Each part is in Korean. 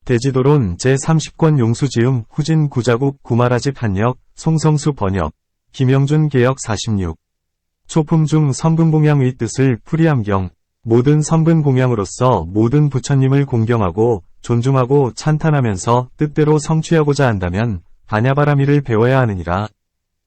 대지도론 제30권 용수지음 후진 구자국 구마라집 한역 송성수 번역 김영준 개역 46 초품 중 선분공양의 뜻을 풀이함경 모든 선분공양으로서 모든 부처님을 공경하고 존중하고 찬탄하면서 뜻대로 성취하고자 한다면 반야바라미를 배워야 하느니라.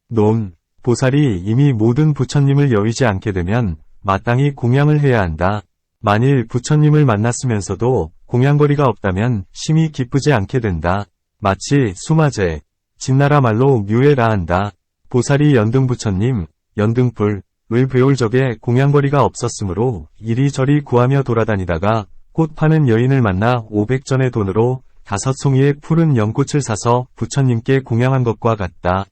논 보살이 이미 모든 부처님을 여의지 않게 되면 마땅히 공양을 해야 한다. 만일 부처님을 만났으면서도 공양거리가 없다면 심히 기쁘지 않게 된다. 마치 수마제, 진나라 말로 묘해라 한다. 보살이 연등부처님, 연등불을 배울 적에 공양거리가 없었으므로 이리저리 구하며 돌아다니다가 꽃 파는 여인을 만나 500전의 돈으로 5송이의 푸른 연꽃을 사서 부처님께 공양한 것과 같다.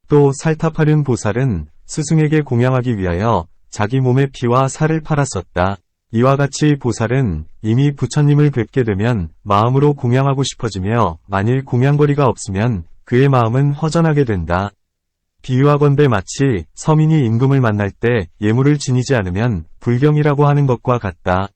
또 살타파륜 보살은 스승에게 공양하기 위하여 자기 몸의 피와 살을 팔았었다. 이와 같이 보살은 이미 부처님을 뵙게 되면 마음으로 공양하고 싶어지며 만일 공양거리가 없으면 그의 마음은 허전하게 된다. 비유하건대 마치 서민이 임금을 만날 때 예물을 지니지 않으면 불경이라고 하는 것과 같다.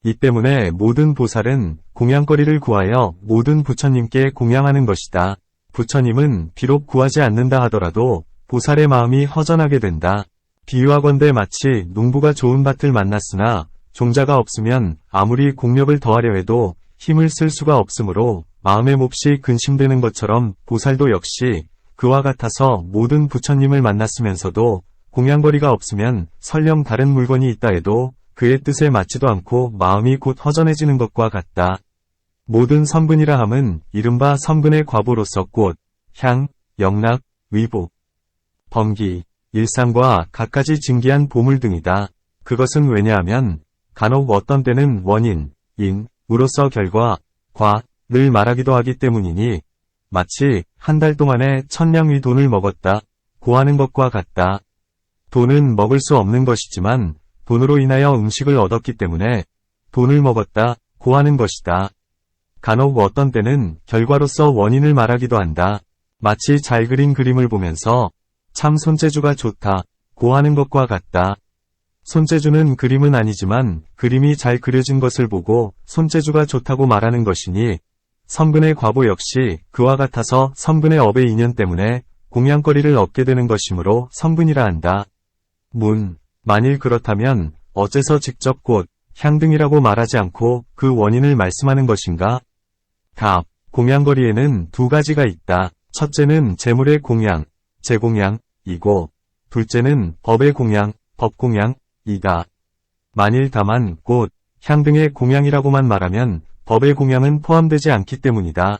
이 때문에 모든 보살은 공양거리를 구하여 모든 부처님께 공양하는 것이다. 부처님은 비록 구하지 않는다 하더라도 보살의 마음이 허전하게 된다. 비유하건대 마치 농부가 좋은 밭을 만났으나 종자가 없으면 아무리 공력을 더하려 해도 힘을 쓸 수가 없으므로 마음의 몹시 근심되는 것처럼 보살도 역시 그와 같아서 모든 부처님을 만났으면서도 공양거리가 없으면 설령 다른 물건이 있다 해도 그의 뜻에 맞지도 않고 마음이 곧 허전해지는 것과 같다. 모든 선분이라 함은 이른바 선분의 과보로서 꽃, 향, 영락, 위복, 범기, 일상과 갖가지 진기한 보물 등이다. 그것은 왜냐하면 간혹 어떤 때는 원인, 인, 으로서 결과, 과를 말하기도 하기 때문이니 마치 한 달 동안에 1000냥의 돈을 먹었다 고 하는 것과 같다. 돈은 먹을 수 없는 것이지만 돈으로 인하여 음식을 얻었기 때문에 돈을 먹었다 고 하는 것이다. 간혹 어떤 때는 결과로서 원인을 말하기도 한다. 마치 잘 그린 그림을 보면서 참 손재주가 좋다 고 하는 것과 같다. 손재주는 그림은 아니지만 그림이 잘 그려진 것을 보고 손재주가 좋다고 말하는 것이니 선분의 과보 역시 그와 같아서 선분의 업의 인연 때문에 공양거리를 얻게 되는 것이므로 선분이라 한다. 만일 그렇다면 어째서 직접 꽃, 향 등이라고 말하지 않고 그 원인을 말씀하는 것인가? 답. 공양거리에는 두 가지가 있다. 첫째는 재물의 공양, 재공양이고 둘째는 법의 공양, 법공양이다. 만일 다만 꽃, 향 등의 공양이라고만 말하면 법의 공양은 포함되지 않기 때문이다.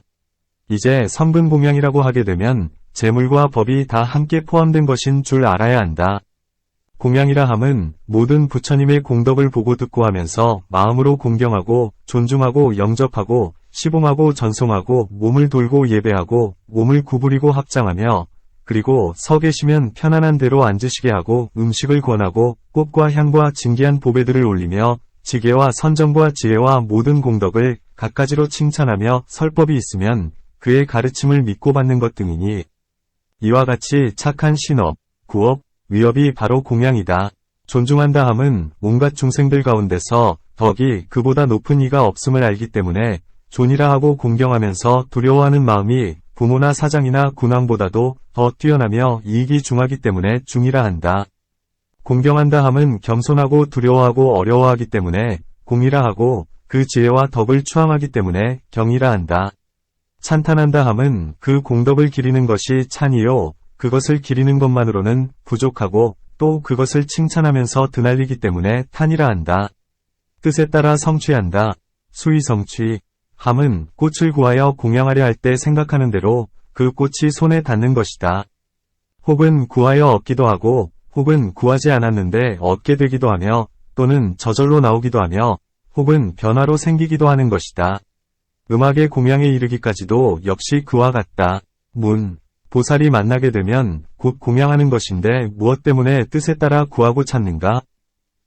이제 선분 공양이라고 하게 되면 재물과 법이 다 함께 포함된 것인 줄 알아야 한다. 공양이라 함은 모든 부처님의 공덕을 보고 듣고 하면서 마음으로 공경하고 존중하고 영접하고 시봉하고 전송하고 몸을 돌고 예배하고 몸을 구부리고 합장하며 그리고 서 계시면 편안한 대로 앉으시게 하고 음식을 권하고 꽃과 향과 진기한 보배들을 올리며 지계와 선정과 지혜와 모든 공덕을 갖가지로 칭찬하며 설법이 있으면 그의 가르침을 믿고 받는 것 등이니 이와 같이 착한 신업, 구업, 위업이 바로 공양이다. 존중한다 함은 온갖 중생들 가운데서 덕이 그보다 높은 이가 없음을 알기 때문에 존이라 하고 공경하면서 두려워하는 마음이 부모나 사장이나 군왕보다도 더 뛰어나며 이익이 중하기 때문에 중이라 한다. 공경한다 함은 겸손하고 두려워하고 어려워하기 때문에 공이라 하고 그 지혜와 덕을 추앙하기 때문에 경이라 한다. 찬탄한다 함은 그 공덕을 기리는 것이 찬이요 그것을 기리는 것만으로는 부족하고 또 그것을 칭찬하면서 드날리기 때문에 탄이라 한다. 뜻에 따라 성취한다. 수의성취 함은 꽃을 구하여 공양하려 할 때 생각하는 대로 그 꽃이 손에 닿는 것이다. 혹은 구하여 얻기도 하고 혹은 구하지 않았는데 얻게 되기도 하며 또는 저절로 나오기도 하며 혹은 변화로 생기기도 하는 것이다. 음악의 공양에 이르기까지도 역시 그와 같다. 보살이 만나게 되면 곧 공양하는 것인데 무엇 때문에 뜻에 따라 구하고 찾는가?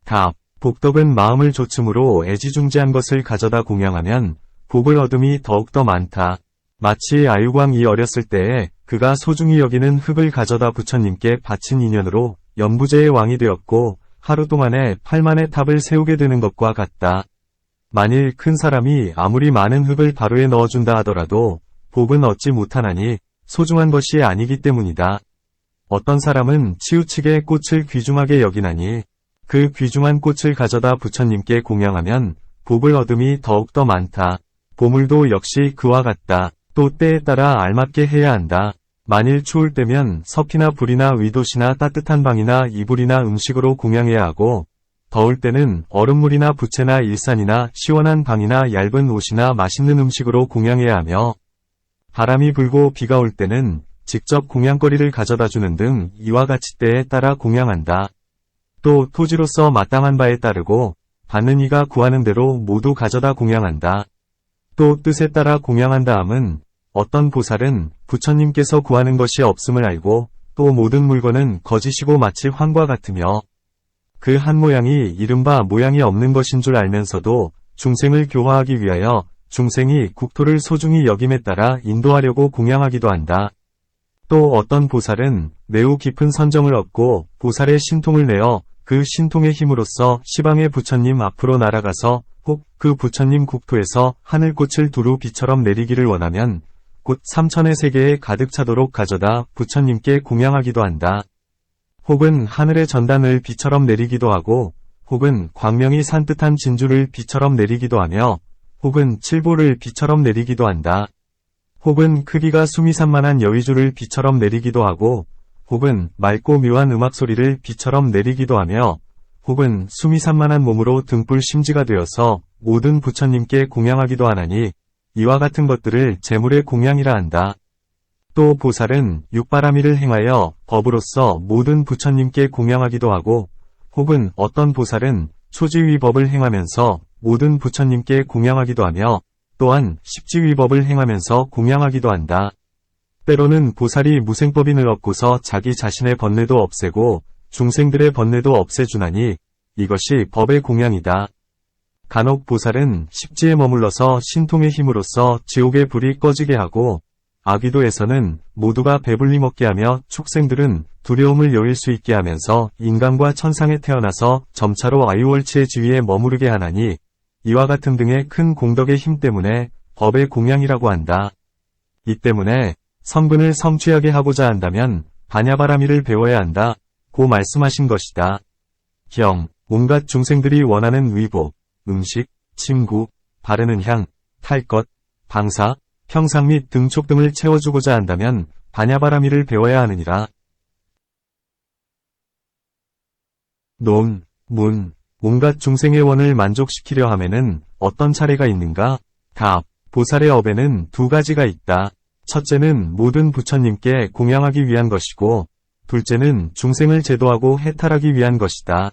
답. 복덕은 마음을 조춤으로 애지중지한 것을 가져다 공양하면 복을 얻음이 더욱더 많다. 마치 아유광이 어렸을 때에 그가 소중히 여기는 흙을 가져다 부처님께 바친 인연으로 연부제의 왕이 되었고 하루 동안에 8만의 탑을 세우게 되는 것과 같다. 만일 큰 사람이 아무리 많은 흙을 바로에 넣어준다 하더라도 복은 얻지 못하나니 소중한 것이 아니기 때문이다. 어떤 사람은 치우치게 꽃을 귀중하게 여기나니 그 귀중한 꽃을 가져다 부처님께 공양하면 복을 얻음이 더욱더 많다. 보물도 역시 그와 같다. 또 때에 따라 알맞게 해야 한다. 만일 추울 때면 섭이나 불이나 위도시나 따뜻한 방이나 이불이나 음식으로 공양해야 하고, 더울 때는 얼음물이나 부채나 일산이나 시원한 방이나 얇은 옷이나 맛있는 음식으로 공양해야 하며, 바람이 불고 비가 올 때는 직접 공양거리를 가져다 주는 등 이와 같이 때에 따라 공양한다. 또 토지로서 마땅한 바에 따르고 받는 이가 구하는 대로 모두 가져다 공양한다. 또 뜻에 따라 공양한다 함은 어떤 보살은 부처님께서 구하는 것이 없음을 알고 또 모든 물건은 거짓이고 마치 환과 같으며 그 한 모양이 이른바 모양이 없는 것인 줄 알면서도 중생을 교화하기 위하여 중생이 국토를 소중히 여김에 따라 인도하려고 공양하기도 한다. 또 어떤 보살은 매우 깊은 선정을 얻고 보살의 신통을 내어 그 신통의 힘으로써 시방의 부처님 앞으로 날아가서 혹 그 부처님 국토에서 하늘꽃을 두루 비처럼 내리기를 원하면 곧 삼천의 세계에 가득 차도록 가져다 부처님께 공양하기도 한다. 혹은 하늘의 전단을 비처럼 내리기도 하고 혹은 광명이 산뜻한 진주를 비처럼 내리기도 하며 혹은 칠보를 비처럼 내리기도 한다. 혹은 크기가 수미산만한 여위주를 비처럼 내리기도 하고 혹은 맑고 묘한 음악소리를 비처럼 내리기도 하며 혹은 수미산만한 몸으로 등불 심지가 되어서 모든 부처님께 공양하기도 하나니 이와 같은 것들을 제물의 공양이라 한다. 또 보살은 육바라미를 행하여 법으로서 모든 부처님께 공양하기도 하고 혹은 어떤 보살은 초지위법을 행하면서 모든 부처님께 공양하기도 하며 또한 십지위법을 행하면서 공양하기도 한다. 때로는 보살이 무생법인을 얻고서 자기 자신의 번뇌도 없애고 중생들의 번뇌도 없애주나니 이것이 법의 공양이다. 간혹 보살은 십지에 머물러서 신통의 힘으로써 지옥의 불이 꺼지게 하고 아귀도에서는 모두가 배불리 먹게 하며 축생들은 두려움을 여길 수 있게 하면서 인간과 천상에 태어나서 점차로 아유월치의 지위에 머무르게 하나니 이와 같은 등의 큰 공덕의 힘 때문에 법의 공양이라고 한다. 이 때문에 성분을 성취하게 하고자 한다면 바냐바라미를 배워야 한다. 고 말씀하신 것이다. 경, 온갖 중생들이 원하는 위복, 음식, 침구, 바르는 향, 탈 것, 방사, 평상 및 등촉 등을 채워주고자 한다면 바냐바라미를 배워야 하느니라. 논, 문, 온갖 중생의 원을 만족시키려 하면은 어떤 차례가 있는가? 답, 보살의 업에는 두 가지가 있다. 첫째는 모든 부처님께 공양하기 위한 것이고 둘째는 중생을 제도하고 해탈하기 위한 것이다.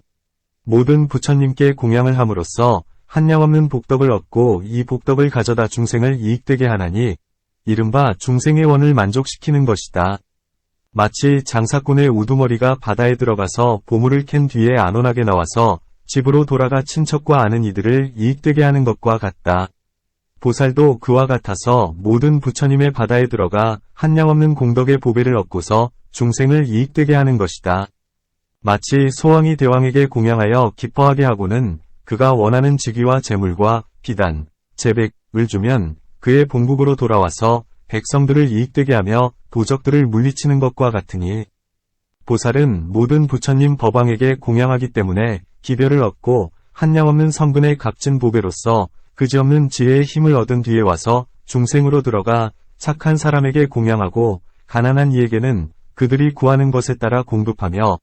모든 부처님께 공양을 함으로써 한량없는 복덕을 얻고 이 복덕을 가져다 중생을 이익되게 하나니 이른바 중생의 원을 만족시키는 것이다. 마치 장사꾼의 우두머리가 바다에 들어가서 보물을 캔 뒤에 안온하게 나와서 집으로 돌아가 친척과 아는 이들을 이익되게 하는 것과 같다. 보살도 그와 같아서 모든 부처님의 바다에 들어가 한량없는 공덕의 보배를 얻고서 중생을 이익되게 하는 것이다. 마치 소왕이 대왕에게 공양하여 기뻐하게 하고는 그가 원하는 직위와 재물과 비단, 재백을 주면 그의 본국으로 돌아와서 백성들을 이익되게 하며 도적들을 물리치는 것과 같으니 보살은 모든 부처님 법왕에게 공양하기 때문에 기별을 얻고 한량없는 성근의 값진 보배로서 그지없는 지혜의 힘을 얻은 뒤에 와서 중생으로 들어가 착한 사람에게 공양하고 가난한 이에게는 그들이 구하는 것에 따라 공급하며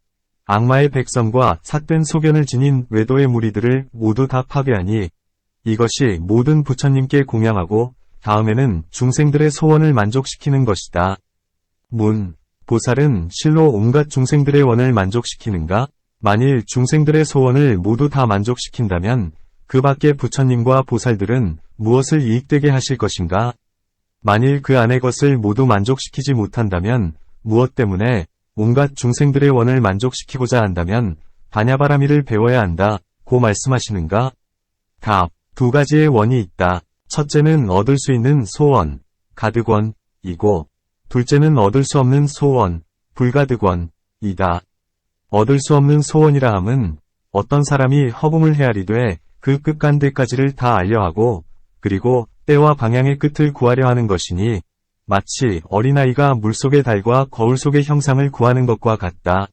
악마의 백성과 삿된 소견을 지닌 외도의 무리들을 모두 다 파괴하니 이것이 모든 부처님께 공양하고 다음에는 중생들의 소원을 만족시키는 것이다. 문, 보살은 실로 온갖 중생들의 원을 만족시키는가? 만일 중생들의 소원을 모두 다 만족시킨다면 그 밖에 부처님과 보살들은 무엇을 이익되게 하실 것인가? 만일 그 안의 것을 모두 만족시키지 못한다면 무엇 때문에 온갖 중생들의 원을 만족시키고자 한다면 바냐바라미를 배워야 한다. 고 말씀하시는가? 답, 두 가지의 원이 있다. 첫째는 얻을 수 있는 소원, 가득원이고 둘째는 얻을 수 없는 소원, 불가득원이다. 얻을 수 없는 소원이라 함은 어떤 사람이 허공을 헤아리되 그 끝간대까지를 다 알려하고 그리고 때와 방향의 끝을 구하려 하는 것이니 마치 어린아이가 물속의 달과 거울 속의 형상을 구하는 것과 같다.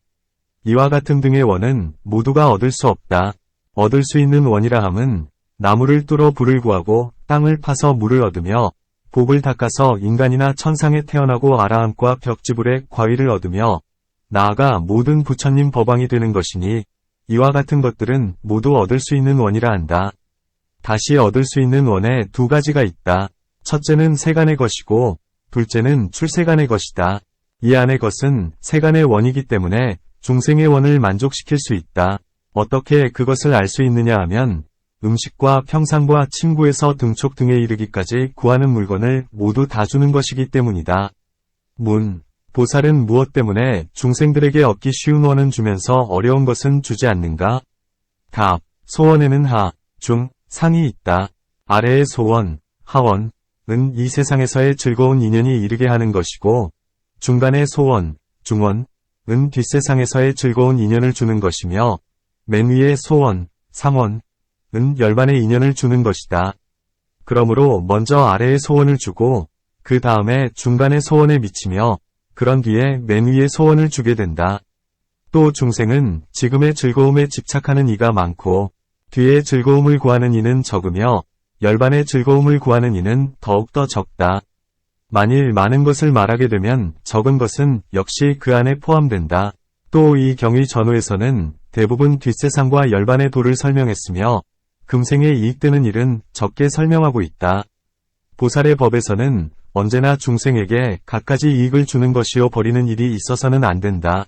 이와 같은 등의 원은 모두가 얻을 수 없다. 얻을 수 있는 원이라 함은 나무를 뚫어 불을 구하고 땅을 파서 물을 얻으며 복을 닦아서 인간이나 천상에 태어나고 아라함과 벽지불의 과위를 얻으며 나아가 모든 부처님 법왕이 되는 것이니 이와 같은 것들은 모두 얻을 수 있는 원이라 한다. 다시 얻을 수 있는 원에 두 가지가 있다. 첫째는 세간의 것이고 둘째는 출세간의 것이다. 이 안의 것은 세간의 원이기 때문에 중생의 원을 만족시킬 수 있다. 어떻게 그것을 알 수 있느냐 하면 음식과 평상과 침구에서 등촉 등에 이르기까지 구하는 물건을 모두 다 주는 것이기 때문이다. 문. 보살은 무엇 때문에 중생들에게 얻기 쉬운 원은 주면서 어려운 것은 주지 않는가? 답. 소원에는 하, 중, 상이 있다. 아래의 소원, 하원, 은 이 세상에서의 즐거운 인연이 이르게 하는 것이고 중간의 소원, 중원, 은 뒷세상에서의 즐거운 인연을 주는 것이며 맨 위의 소원, 상원, 은 열반의 인연을 주는 것이다. 그러므로 먼저 아래의 소원을 주고 그 다음에 중간의 소원에 미치며 그런 뒤에 맨 위의 소원을 주게 된다. 또 중생은 지금의 즐거움에 집착하는 이가 많고 뒤의 즐거움을 구하는 이는 적으며 열반의 즐거움을 구하는 이는 더욱더 적다. 만일 많은 것을 말하게 되면 적은 것은 역시 그 안에 포함된다. 또 이 경의 전후에서는 대부분 뒷세상과 열반의 도를 설명했으며 금생에 이익되는 일은 적게 설명하고 있다. 보살의 법에서는 언제나 중생에게 갖가지 이익을 주는 것이요 버리는 일이 있어서는 안 된다.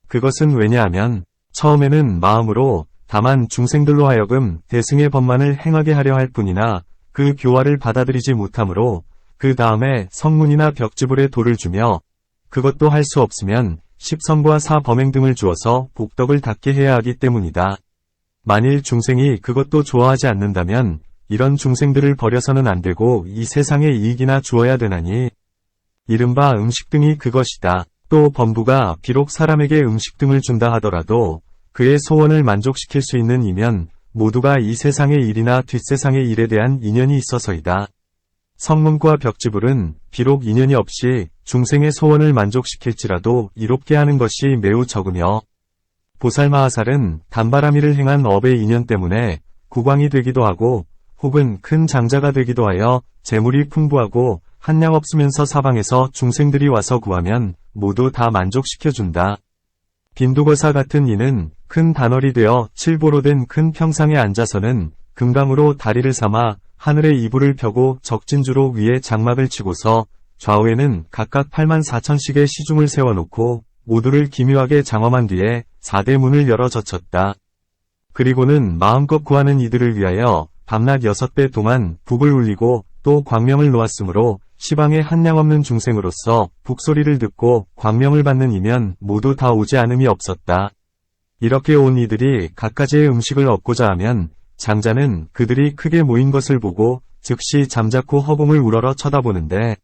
그것은 왜냐하면 처음에는 마음으로 다만 중생들로 하여금 대승의 법만을 행하게 하려 할 뿐이나 그 교화를 받아들이지 못하므로 그 다음에 성문이나 벽지불의 도를 주며 그것도 할 수 없으면 십선과 사범행 등을 주어서 복덕을 닦게 해야 하기 때문이다. 만일 중생이 그것도 좋아하지 않는다면 이런 중생들을 버려서는 안 되고 이 세상에 이익이나 주어야 되나니 이른바 음식 등이 그것이다. 또 범부가 비록 사람에게 음식 등을 준다 하더라도 그의 소원을 만족시킬 수 있는 이면 모두가 이 세상의 일이나 뒷세상의 일에 대한 인연이 있어서이다. 성문과 벽지불은 비록 인연이 없이 중생의 소원을 만족시킬지라도 이롭게 하는 것이 매우 적으며 보살마하살은 단바라미를 행한 업의 인연 때문에 국왕이 되기도 하고 혹은 큰 장자가 되기도 하여 재물이 풍부하고 한량 없으면서 사방에서 중생들이 와서 구하면 모두 다 만족시켜준다. 빈두거사 같은 이는 큰 단월이 되어 칠보로 된 큰 평상에 앉아서는 금강으로 다리를 삼아 하늘에 이불을 펴고 적진주로 위에 장막을 치고서 좌우에는 각각 84,000씩의 시중을 세워놓고 모두를 기묘하게 장엄한 뒤에 4대 문을 열어 젖혔다. 그리고는 마음껏 구하는 이들을 위하여 밤낮 6배 동안 북을 울리고 또 광명을 놓았으므로 시방에 한량 없는 중생으로서 북소리를 듣고 광명을 받는 이면 모두 다 오지 않음이 없었다. 이렇게 온 이들이 갖가지의 음식을 얻고자 하면 장자는 그들이 크게 모인 것을 보고 즉시 잠자코 허공을 우러러 쳐다보는데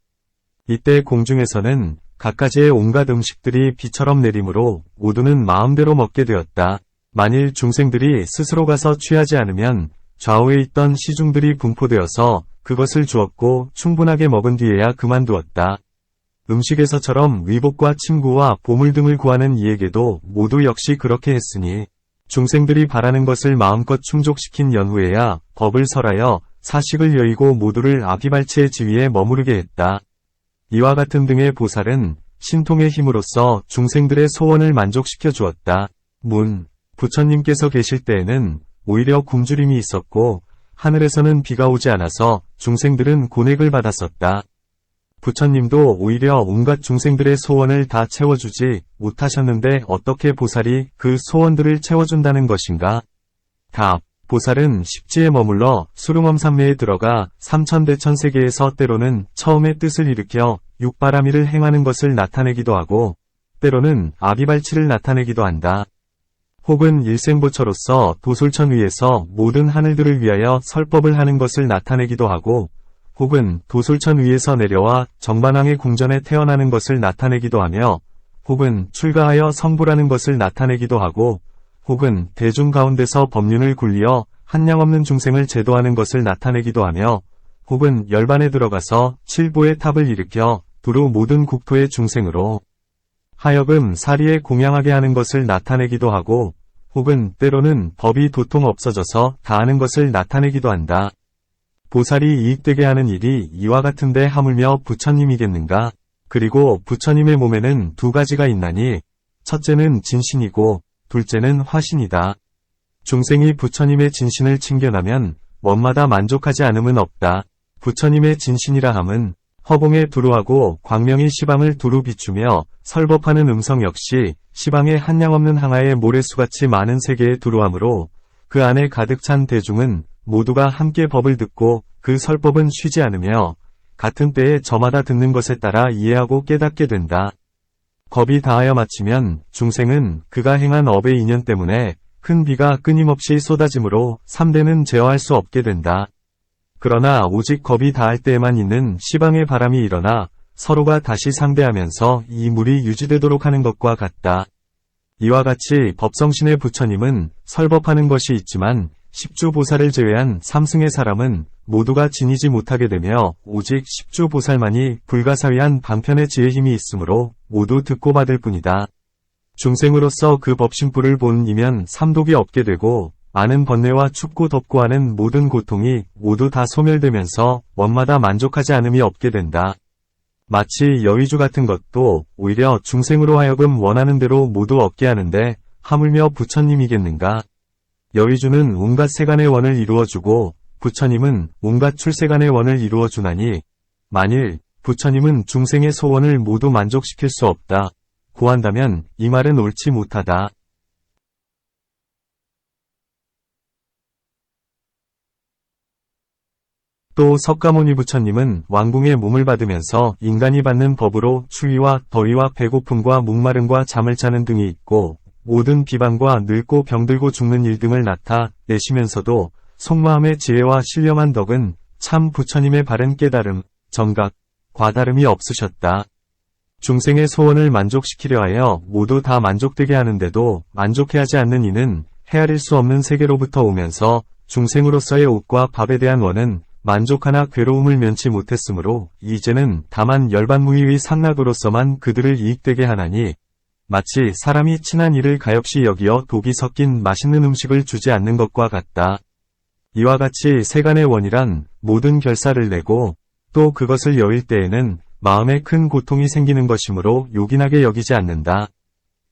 이때 공중에서는 갖가지의 온갖 음식들이 비처럼 내리므로 모두는 마음대로 먹게 되었다. 만일 중생들이 스스로 가서 취하지 않으면 좌우에 있던 시중들이 분포되어서 그것을 주었고 충분하게 먹은 뒤에야 그만두었다. 음식에서처럼 위복과 침구와 보물 등을 구하는 이에게도 모두 역시 그렇게 했으니 중생들이 바라는 것을 마음껏 충족시킨 연후에야 법을 설하여 사식을 여의고 모두를 아비발치의 지위에 머무르게 했다. 이와 같은 등의 보살은 신통의 힘으로써 중생들의 소원을 만족시켜 주었다. 문. 부처님께서 계실 때에는 오히려 굶주림이 있었고 하늘에서는 비가 오지 않아서 중생들은 곤액을 받았었다. 부처님도 오히려 온갖 중생들의 소원을 다 채워주지 못하셨는데 어떻게 보살이 그 소원들을 채워준다는 것인가? 답. 보살은 십지에 머물러 수릉엄삼매에 들어가 삼천대천세계에서 때로는 처음에 뜻을 일으켜 육바라미를 행하는 것을 나타내기도 하고 때로는 아비발치를 나타내기도 한다. 혹은 일생보처로서 도솔천 위에서 모든 하늘들을 위하여 설법을 하는 것을 나타내기도 하고 혹은 도솔천 위에서 내려와 정반왕의 궁전에 태어나는 것을 나타내기도 하며 혹은 출가하여 성불하는 것을 나타내기도 하고 혹은 대중 가운데서 법륜을 굴리어 한량없는 중생을 제도하는 것을 나타내기도 하며 혹은 열반에 들어가서 칠보의 탑을 일으켜 두루 모든 국토의 중생으로 하여금 사리에 공양하게 하는 것을 나타내기도 하고 혹은 때로는 법이 도통 없어져서 다하는 것을 나타내기도 한다. 보살이 이익되게 하는 일이 이와 같은데 하물며 부처님이겠는가? 그리고 부처님의 몸에는 두 가지가 있나니 첫째는 진신이고 둘째는 화신이다. 중생이 부처님의 진신을 칭견하면 원마다 만족하지 않음은 없다. 부처님의 진신이라 함은 허공에 두루하고 광명이 시방을 두루 비추며 설법하는 음성 역시 시방에 한량없는 항아의 모래수같이 많은 세계에 두루하므로 그 안에 가득 찬 대중은 모두가 함께 법을 듣고 그 설법은 쉬지 않으며 같은 때에 저마다 듣는 것에 따라 이해하고 깨닫게 된다. 법이 다하여 마치면 중생은 그가 행한 업의 인연 때문에 큰 비가 끊임없이 쏟아지므로 3대는 제어할 수 없게 된다. 그러나 오직 겁이 다할 때에만 있는 시방의 바람이 일어나 서로가 다시 상대하면서 이 물이 유지되도록 하는 것과 같다. 이와 같이 법성신의 부처님은 설법하는 것이 있지만 십주보살을 제외한 삼승의 사람은 모두가 지니지 못하게 되며 오직 십주보살만이 불가사의한 방편의 지혜 힘이 있으므로 모두 듣고 받을 뿐이다. 중생으로서 그 법신불을 본이면 삼독이 없게 되고 많은 번뇌와 춥고 덥고 하는 모든 고통이 모두 다 소멸되면서 원마다 만족하지 않음이 없게 된다. 마치 여의주 같은 것도 오히려 중생으로 하여금 원하는 대로 모두 얻게 하는데 하물며 부처님이겠는가? 여의주는 온갖 세간의 원을 이루어주고 부처님은 온갖 출세간의 원을 이루어주나니 만일 부처님은 중생의 소원을 모두 만족시킬 수 없다. 고한다면 이 말은 옳지 못하다. 또 석가모니 부처님은 왕궁의 몸을 받으면서 인간이 받는 법으로 추위와 더위와 배고픔과 목마름과 잠을 자는 등이 있고 모든 비방과 늙고 병들고 죽는 일 등을 나타내시면서도 속마음의 지혜와 신령한 덕은 참 부처님의 바른 깨달음, 정각, 과다름이 없으셨다. 중생의 소원을 만족시키려 하여 모두 다 만족되게 하는데도 만족해하지 않는 이는 헤아릴 수 없는 세계로부터 오면서 중생으로서의 옷과 밥에 대한 원은 만족하나 괴로움을 면치 못했으므로 이제는 다만 열반무의의 상락으로서만 그들을 이익되게 하나니 마치 사람이 친한 이를 가엾이 여기어 독이 섞인 맛있는 음식을 주지 않는 것과 같다. 이와 같이 세간의 원이란 모든 결사를 내고 또 그것을 여일 때에는 마음에 큰 고통이 생기는 것이므로 요긴하게 여기지 않는다.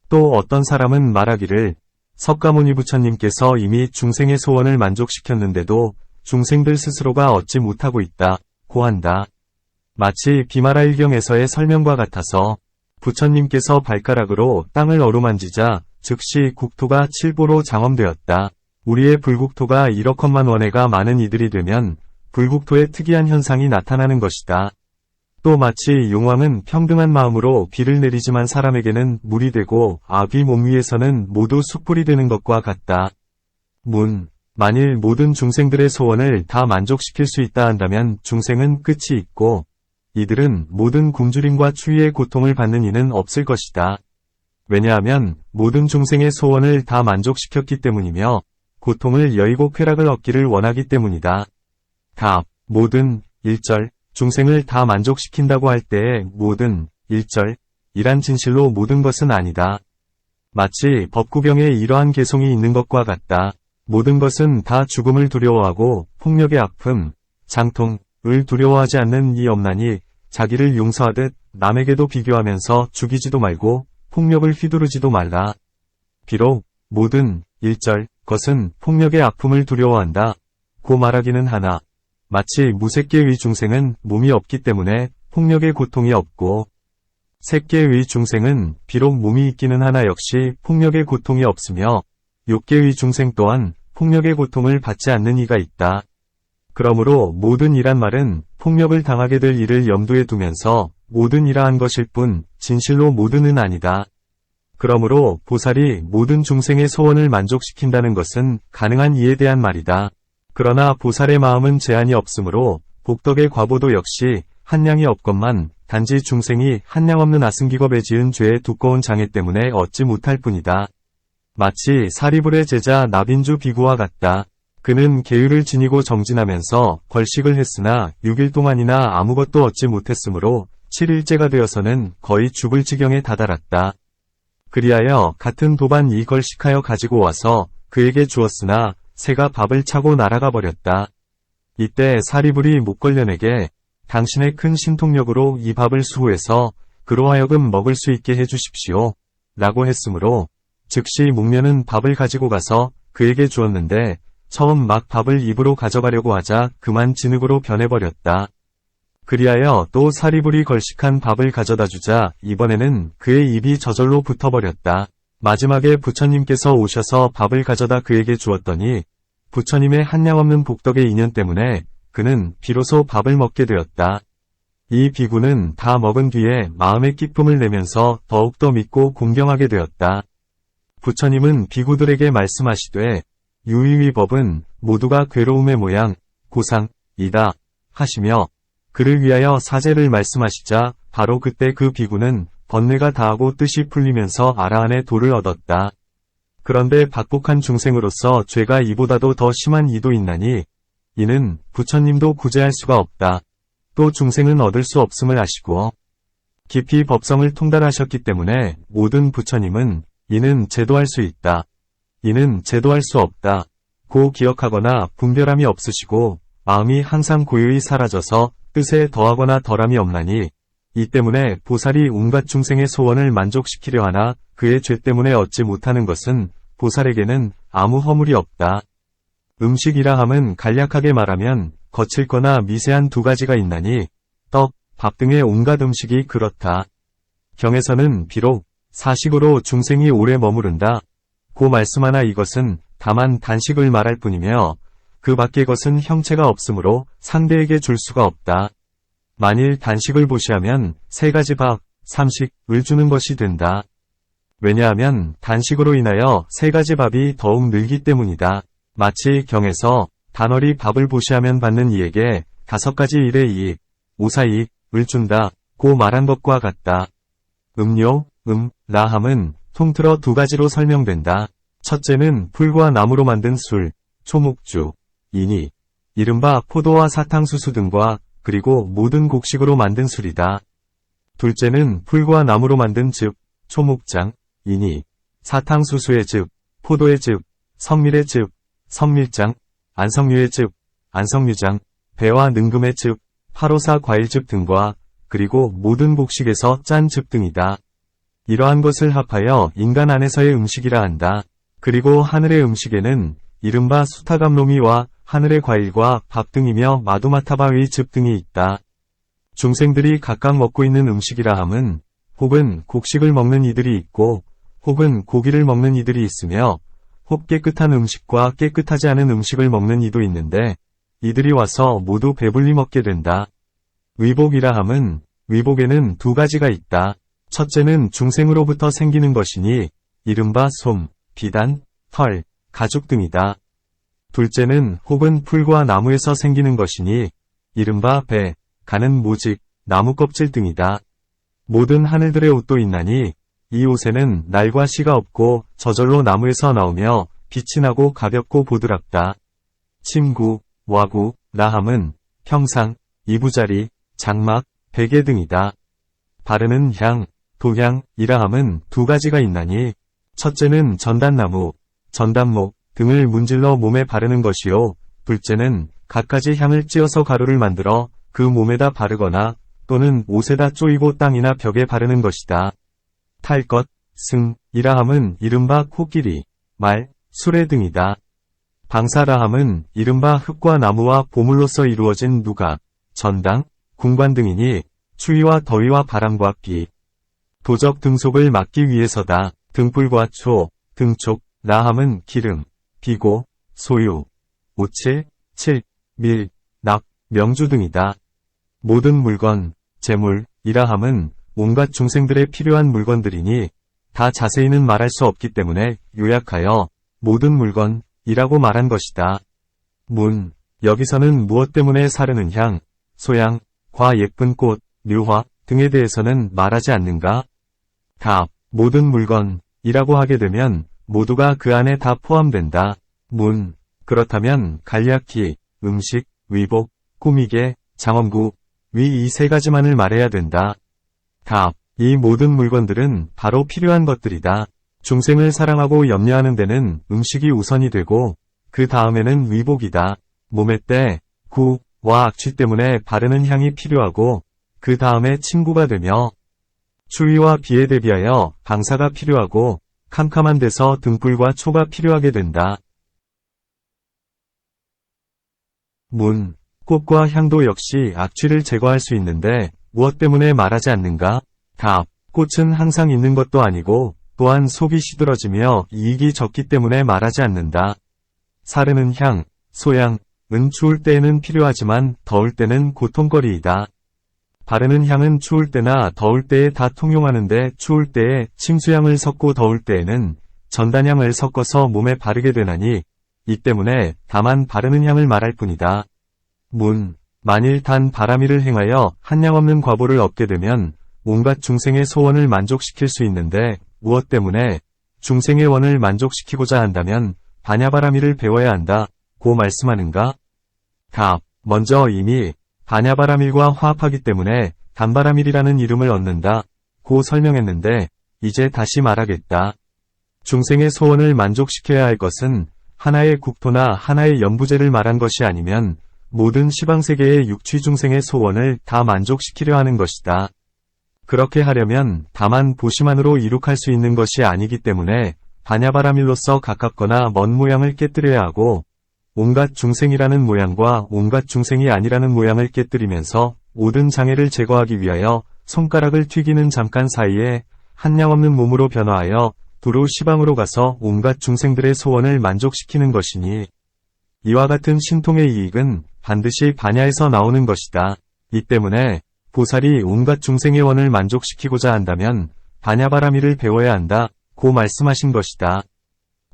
또 어떤 사람은 말하기를 석가모니 부처님께서 이미 중생의 소원을 만족시켰는데도 중생들 스스로가 얻지 못하고 있다. 고한다. 마치 비마라일경에서의 설명과 같아서 부처님께서 발가락으로 땅을 어루만지자 즉시 국토가 칠보로 장엄되었다. 우리의 불국토가 1억헌만 원해가 많은 이들이 되면 불국토의 특이한 현상이 나타나는 것이다. 또 마치 용왕은 평등한 마음으로 비를 내리지만 사람에게는 물이 되고 아귀 몸 위에서는 모두 숯불이 되는 것과 같다. 만일 모든 중생들의 소원을 다 만족시킬 수 있다 한다면 중생은 끝이 있고 이들은 모든 굶주림과 추위의 고통을 받는 이는 없을 것이다. 왜냐하면 모든 중생의 소원을 다 만족시켰기 때문이며 고통을 여의고 쾌락을 얻기를 원하기 때문이다. 답. 모든 1절 중생을 다 만족시킨다고 할 때의 모든 1절이란 진실로 모든 것은 아니다. 마치 법구경에 이러한 개송이 있는 것과 같다. 모든 것은 다 죽음을 두려워하고 폭력의 아픔, 장통을 두려워하지 않는 이 없나니 자기를 용서하듯 남에게도 비교하면서 죽이지도 말고 폭력을 휘두르지도 말라. 비록 모든 1절 것은 폭력의 아픔을 두려워한다. 고 말하기는 하나 마치 무색계의 중생은 몸이 없기 때문에 폭력의 고통이 없고 색계의 중생은 비록 몸이 있기는 하나 역시 폭력의 고통이 없으며 욕계의 중생 또한 폭력의 고통을 받지 않는 이가 있다. 그러므로 모든 이란 말은 폭력을 당하게 될 일을 염두에 두면서 모든 이라한 것일 뿐 진실로 모든은 아니다. 그러므로 보살이 모든 중생의 소원을 만족시킨다는 것은 가능한 이에 대한 말이다. 그러나 보살의 마음은 제한이 없으므로 복덕의 과보도 역시 한량이 없건만 단지 중생이 한량 없는 아승기겁에 지은 죄의 두꺼운 장애 때문에 얻지 못할 뿐이다. 마치 사리불의 제자 나빈주 비구와 같다. 그는 계율을 지니고 정진하면서 벌식을 했으나 6일 동안이나 아무것도 얻지 못했으므로 7일째가 되어서는 거의 죽을 지경에 다다랐다. 그리하여 같은 도반 이 걸식하여 가지고 와서 그에게 주었으나 새가 밥을 차고 날아가 버렸다. 이때 사리불이 목걸련에게 당신의 큰 신통력으로 이 밥을 수호해서 그로 하여금 먹을 수 있게 해주십시오. 라고 했으므로 즉시 목련은 밥을 가지고 가서 그에게 주었는데 처음 막 밥을 입으로 가져가려고 하자 그만 진흙으로 변해버렸다. 그리하여 또 사리불이 걸식한 밥을 가져다 주자 이번에는 그의 입이 저절로 붙어버렸다. 마지막에 부처님께서 오셔서 밥을 가져다 그에게 주었더니 부처님의 한량없는 복덕의 인연 때문에 그는 비로소 밥을 먹게 되었다. 이 비구는 다 먹은 뒤에 마음의 기쁨을 내면서 더욱더 믿고 공경하게 되었다. 부처님은 비구들에게 말씀하시되 유의위법은 모두가 괴로움의 모양, 고상이다 하시며 그를 위하여 사제를 말씀하시자 바로 그때 그 비구는 번뇌가 다하고 뜻이 풀리면서 아라한의 도를 얻었다. 그런데 박복한 중생으로서 죄가 이보다도 더 심한 이도 있나니 이는 부처님도 구제할 수가 없다. 또 중생은 얻을 수 없음을 아시고 깊이 법성을 통달하셨기 때문에 모든 부처님은 이는 제도할 수 있다. 이는 제도할 수 없다. 고 기억하거나 분별함이 없으시고 마음이 항상 고요히 사라져서 뜻에 더하거나 덜함이 없나니 이 때문에 보살이 온갖 중생의 소원을 만족시키려 하나 그의 죄 때문에 얻지 못하는 것은 보살에게는 아무 허물이 없다. 음식이라 함은 간략하게 말하면 거칠거나 미세한 두 가지가 있나니 떡, 밥 등의 온갖 음식이 그렇다. 경에서는 비록 사식으로 중생이 오래 머무른다. 고 말씀하나 이것은 다만 단식을 말할 뿐이며 그 밖의 것은 형체가 없으므로 상대에게 줄 수가 없다. 만일 단식을 보시하면 세 가지 밥, 삼식을 주는 것이 된다. 왜냐하면 단식으로 인하여 세 가지 밥이 더욱 늘기 때문이다. 마치 경에서 단월이 밥을 보시하면 받는 이에게 5가지 일의 이익, 오사이익을 준다. 고 말한 것과 같다. 음료, 라함은 통틀어 두 가지로 설명된다. 첫째는 풀과 나무로 만든 술, 초목주, 이니, 이른바 포도와 사탕수수 등과 그리고 모든 곡식으로 만든 술이다. 둘째는 풀과 나무로 만든 즙, 초목장, 이니, 사탕수수의 즙, 포도의 즙, 성밀의 즙, 성밀장, 안성류의 즙, 안성류장, 배와 능금의 즙, 파로사 과일즙 등과 그리고 모든 곡식에서 짠 즙 등이다. 이러한 것을 합하여 인간 안에서의 음식이라 한다. 그리고 하늘의 음식에는 이른바 수타감로미와 하늘의 과일과 밥 등이며 마두마타바의 즙 등이 있다. 중생들이 각각 먹고 있는 음식이라 함은 혹은 곡식을 먹는 이들이 있고 혹은 고기를 먹는 이들이 있으며 혹 깨끗한 음식과 깨끗하지 않은 음식을 먹는 이도 있는데 이들이 와서 모두 배불리 먹게 된다. 위복이라 함은 위복에는 두 가지가 있다. 첫째는 중생으로부터 생기는 것이니 이른바 솜, 비단, 털, 가죽 등이다. 둘째는 혹은 풀과 나무에서 생기는 것이니 이른바 배, 가는 모직, 나무 껍질 등이다. 모든 하늘들의 옷도 있나니 이 옷에는 날과 시가 없고 저절로 나무에서 나오며 빛이 나고 가볍고 보드랍다. 침구, 와구, 라함은 평상, 이부자리, 장막, 베개 등이다. 바르는 향, 도향이라 함은 두 가지가 있나니 첫째는 전단나무, 전단목 등을 문질러 몸에 바르는 것이요. 둘째는 갖가지 향을 찧어서 가루를 만들어 그 몸에다 바르거나 또는 옷에다 쪼이고 땅이나 벽에 바르는 것이다. 탈것, 승이라 함은 이른바 코끼리, 말, 수레 등이다. 방사라 함은 이른바 흙과 나무와 보물로서 이루어진 누각, 전당, 궁관 등이니 추위와 더위와 바람과 비, 도적 등속을 막기 위해서다. 등불과 초, 등촉, 라함은 기름, 비고, 소유, 오칠, 칠, 밀, 낙, 명주 등이다. 모든 물건, 재물이라 함은 온갖 중생들의 필요한 물건들이니 다 자세히는 말할 수 없기 때문에 요약하여 모든 물건이라고 말한 것이다. 문, 여기서는 무엇 때문에 사르는 향, 소양, 과 예쁜 꽃, 묘화 등에 대해서는 말하지 않는가? 답, 모든 물건이라고 하게 되면 모두가 그 안에 다 포함된다. 문, 그렇다면 간략히 음식, 의복, 꾸미개, 장엄구, 위 이 세 가지만을 말해야 된다. 답. 이 모든 물건들은 바로 필요한 것들이다. 중생을 사랑하고 염려하는 데는 음식이 우선이 되고 그 다음에는 의복이다. 몸의 때, 구와 악취 때문에 바르는 향이 필요하고 그 다음에 침구가 되며 추위와 비에 대비하여 방사가 필요하고 캄캄한 데서 등불과 초가 필요하게 된다. 문. 꽃과 향도 역시 악취를 제거할 수 있는데 무엇 때문에 말하지 않는가? 답. 꽃은 항상 있는 것도 아니고 또한 속이 시들어지며 이익이 적기 때문에 말하지 않는다. 사르는 향, 소향은 추울 때에는 필요하지만 더울 때는 고통거리이다. 바르는 향은 추울 때나 더울 때에 다 통용하는데 추울 때에 침수향을 섞고 더울 때에는 전단향을 섞어서 몸에 바르게 되나니 이 때문에 다만 바르는 향을 말할 뿐이다. 문. 만일 단 바람이를 행하여 한량 없는 과보를 얻게 되면 온갖 중생의 소원을 만족시킬 수 있는데 무엇 때문에 중생의 원을 만족시키고자 한다면 반야바라미를 배워야 한다. 고 말씀하는가? 답. 먼저 이미 반야바라밀과 화합하기 때문에 단바라밀이라는 이름을 얻는다. 고 설명했는데 이제 다시 말하겠다. 중생의 소원을 만족시켜야 할 것은 하나의 국토나 하나의 연부제를 말한 것이 아니면 모든 시방세계의 육취 중생의 소원을 다 만족시키려 하는 것이다. 그렇게 하려면 다만 보시만으로 이룩할 수 있는 것이 아니기 때문에 반야바라밀로서 가깝거나 먼 모양을 깨뜨려야 하고 온갖 중생이라는 모양과 온갖 중생이 아니라는 모양을 깨뜨리면서 모든 장애를 제거하기 위하여 손가락을 튀기는 잠깐 사이에 한량 없는 몸으로 변화하여 두루 시방으로 가서 온갖 중생들의 소원을 만족시키는 것이니 이와 같은 신통의 이익은 반드시 반야에서 나오는 것이다. 이 때문에 보살이 온갖 중생의 원을 만족시키고자 한다면 반야바라밀을 배워야 한다. 고 말씀하신 것이다.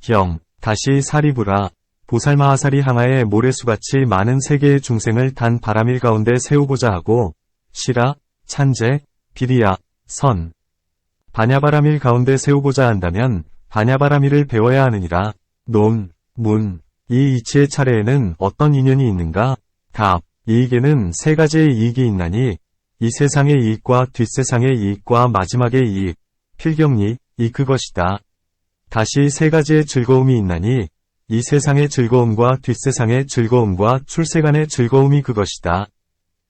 경. 다시 사리부라. 보살마하살이 항아에 모래수같이 많은 세계의 중생을 단 바라밀 가운데 세우고자 하고 시라, 찬제, 비리야, 선. 반야바라밀 가운데 세우고자 한다면 반야바라밀을 배워야 하느니라. 논, 문. 이 이치의 차례에는 어떤 인연이 있는가? 답. 이익에는 세 가지의 이익이 있나니 이 세상의 이익과 뒷세상의 이익과 마지막의 이익, 필경리, 이 그것이다. 다시 세 가지의 즐거움이 있나니 이 세상의 즐거움과 뒷세상의 즐거움과 출세간의 즐거움이 그것이다.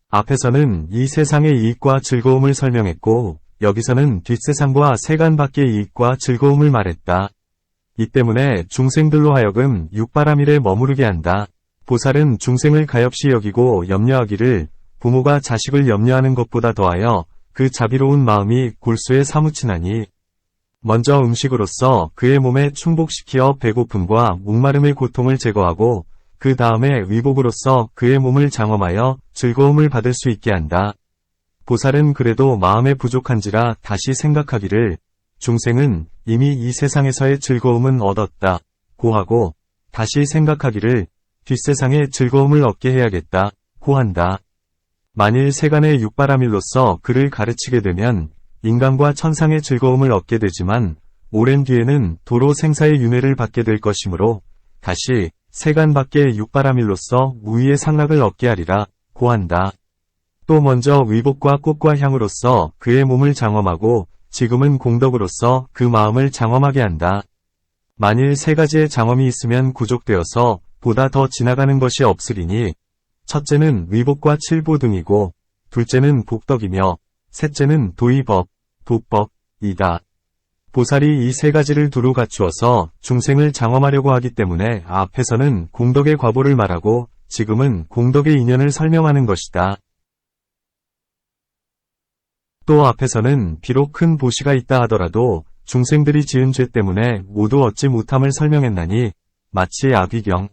앞에서는 이 세상의 이익과 즐거움을 설명했고 여기서는 뒷세상과 세간 밖의 이익과 즐거움을 말했다. 이 때문에 중생들로 하여금 육바라밀에 머무르게 한다. 보살은 중생을 가엾이 여기고 염려하기를 부모가 자식을 염려하는 것보다 더하여 그 자비로운 마음이 골수에 사무치나니 먼저 음식으로서 그의 몸에 충복시키어 배고픔과 목마름의 고통을 제거하고 그 다음에 의복으로서 그의 몸을 장엄하여 즐거움을 받을 수 있게 한다. 보살은 그래도 마음에 부족한지라 다시 생각하기를 중생은 이미 이 세상에서의 즐거움은 얻었다. 고 하고 다시 생각하기를 뒷세상의 즐거움을 얻게 해야겠다. 고 한다. 만일 세간의 육바라밀로서 그를 가르치게 되면 인간과 천상의 즐거움을 얻게 되지만 오랜 뒤에는 도로 생사의 윤회를 받게 될 것이므로 다시 세간 밖의 육바라밀로서 우위의 상락을 얻게 하리라. 고 한다. 또 먼저 의복과 꽃과 향으로서 그의 몸을 장엄하고 지금은 공덕으로서 그 마음을 장엄하게 한다. 만일 세 가지의 장엄이 있으면 구족되어서 보다 더 지나가는 것이 없으리니 첫째는 의복과 칠보 등이고 둘째는 복덕이며 셋째는 도의법, 도법이다. 보살이 이 세 가지를 두루 갖추어서 중생을 장엄하려고 하기 때문에 앞에서는 공덕의 과보를 말하고 지금은 공덕의 인연을 설명하는 것이다. 또 앞에서는 비록 큰 보시가 있다 하더라도 중생들이 지은 죄 때문에 모두 얻지 못함을 설명했나니 마치 악위경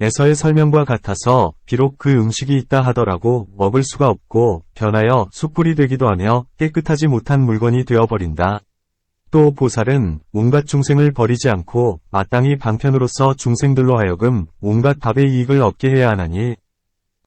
에서의 설명과 같아서 비록 그 음식이 있다 하더라도 먹을 수가 없고 변하여 숯불이 되기도 하며 깨끗하지 못한 물건이 되어버린다. 또 보살은 온갖 중생을 버리지 않고 마땅히 방편으로서 중생들로 하여금 온갖 밥의 이익을 얻게 해야 하나니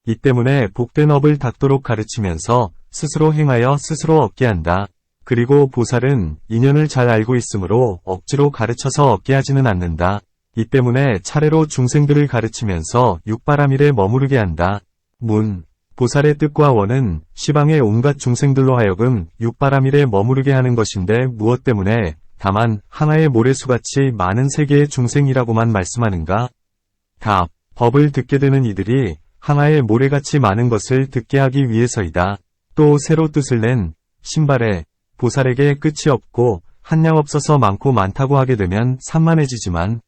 이 때문에 복된 업을 닦도록 가르치면서 스스로 행하여 스스로 얻게 한다. 그리고 보살은 인연을 잘 알고 있으므로 억지로 가르쳐서 얻게 하지는 않는다. 이 때문에 차례로 중생들을 가르치면서 육바라밀에 머무르게 한다. 문. 보살의 뜻과 원은 시방의 온갖 중생들로 하여금 육바라밀에 머무르게 하는 것인데 무엇 때문에 다만 하나의 모래수같이 많은 세계의 중생이라고만 말씀하는가? 답. 법을 듣게 되는 이들이 하나의 모래같이 많은 것을 듣게 하기 위해서이다. 또 새로 뜻을 낸 신발에 보살에게 끝이 없고 한량 없어서 많고 많다고 하게 되면 산만해지지만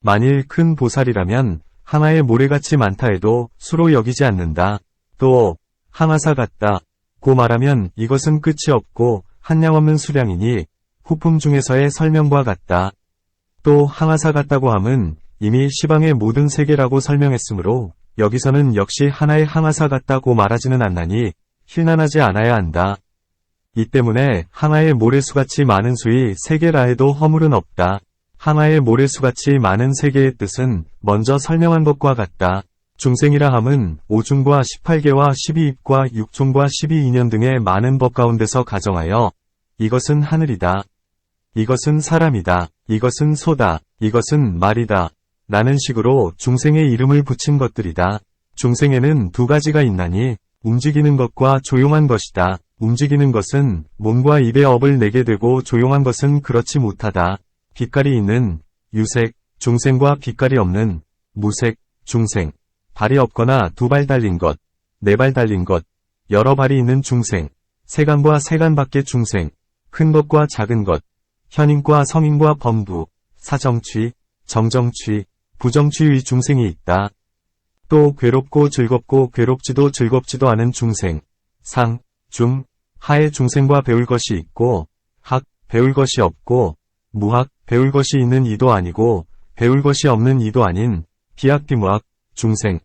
만일 큰 보살이라면 하나의 모래같이 많다 해도 수로 여기지 않는다. 또 항아사 같다 고 말하면 이것은 끝이 없고 한량 없는 수량이니 후품 중에서의 설명과 같다. 또 항아사 같다고 함은 이미 시방의 모든 세계라고 설명했으므로 여기서는 역시 하나의 항아사 같다고 말하지는 않나니 힐난하지 않아야 한다. 이 때문에 하나의 모래수같이 많은 수이 세계라 해도 허물은 없다. 하나의 모래수같이 많은 세계의 뜻은 먼저 설명한 것과 같다. 중생이라 함은 5중과 18개와 12입과 6총과 12인연 등의 많은 법 가운데서 가정하여 이것은 하늘이다. 이것은 사람이다. 이것은 소다. 이것은 말이다. 라는 식으로 중생의 이름을 붙인 것들이다. 중생에는 두 가지가 있나니 움직이는 것과 조용한 것이다. 움직이는 것은 몸과 입의 업을 내게 되고 조용한 것은 그렇지 못하다. 빛깔이 있는 유색 중생과 빛깔이 없는 무색 중생. 발이 없거나 두 발 달린 것, 네 발 달린 것, 여러 발이 있는 중생, 세간과 세간 밖의 중생, 큰 것과 작은 것, 현인과 성인과 범부, 사정취, 정정취, 부정취의 중생이 있다. 또 괴롭고 즐겁고 괴롭지도 즐겁지도 않은 중생, 상, 중, 하의 중생과 배울 것이 있고, 학, 배울 것이 없고, 무학, 배울 것이 있는 이도 아니고, 배울 것이 없는 이도 아닌, 비학 비무학, 중생,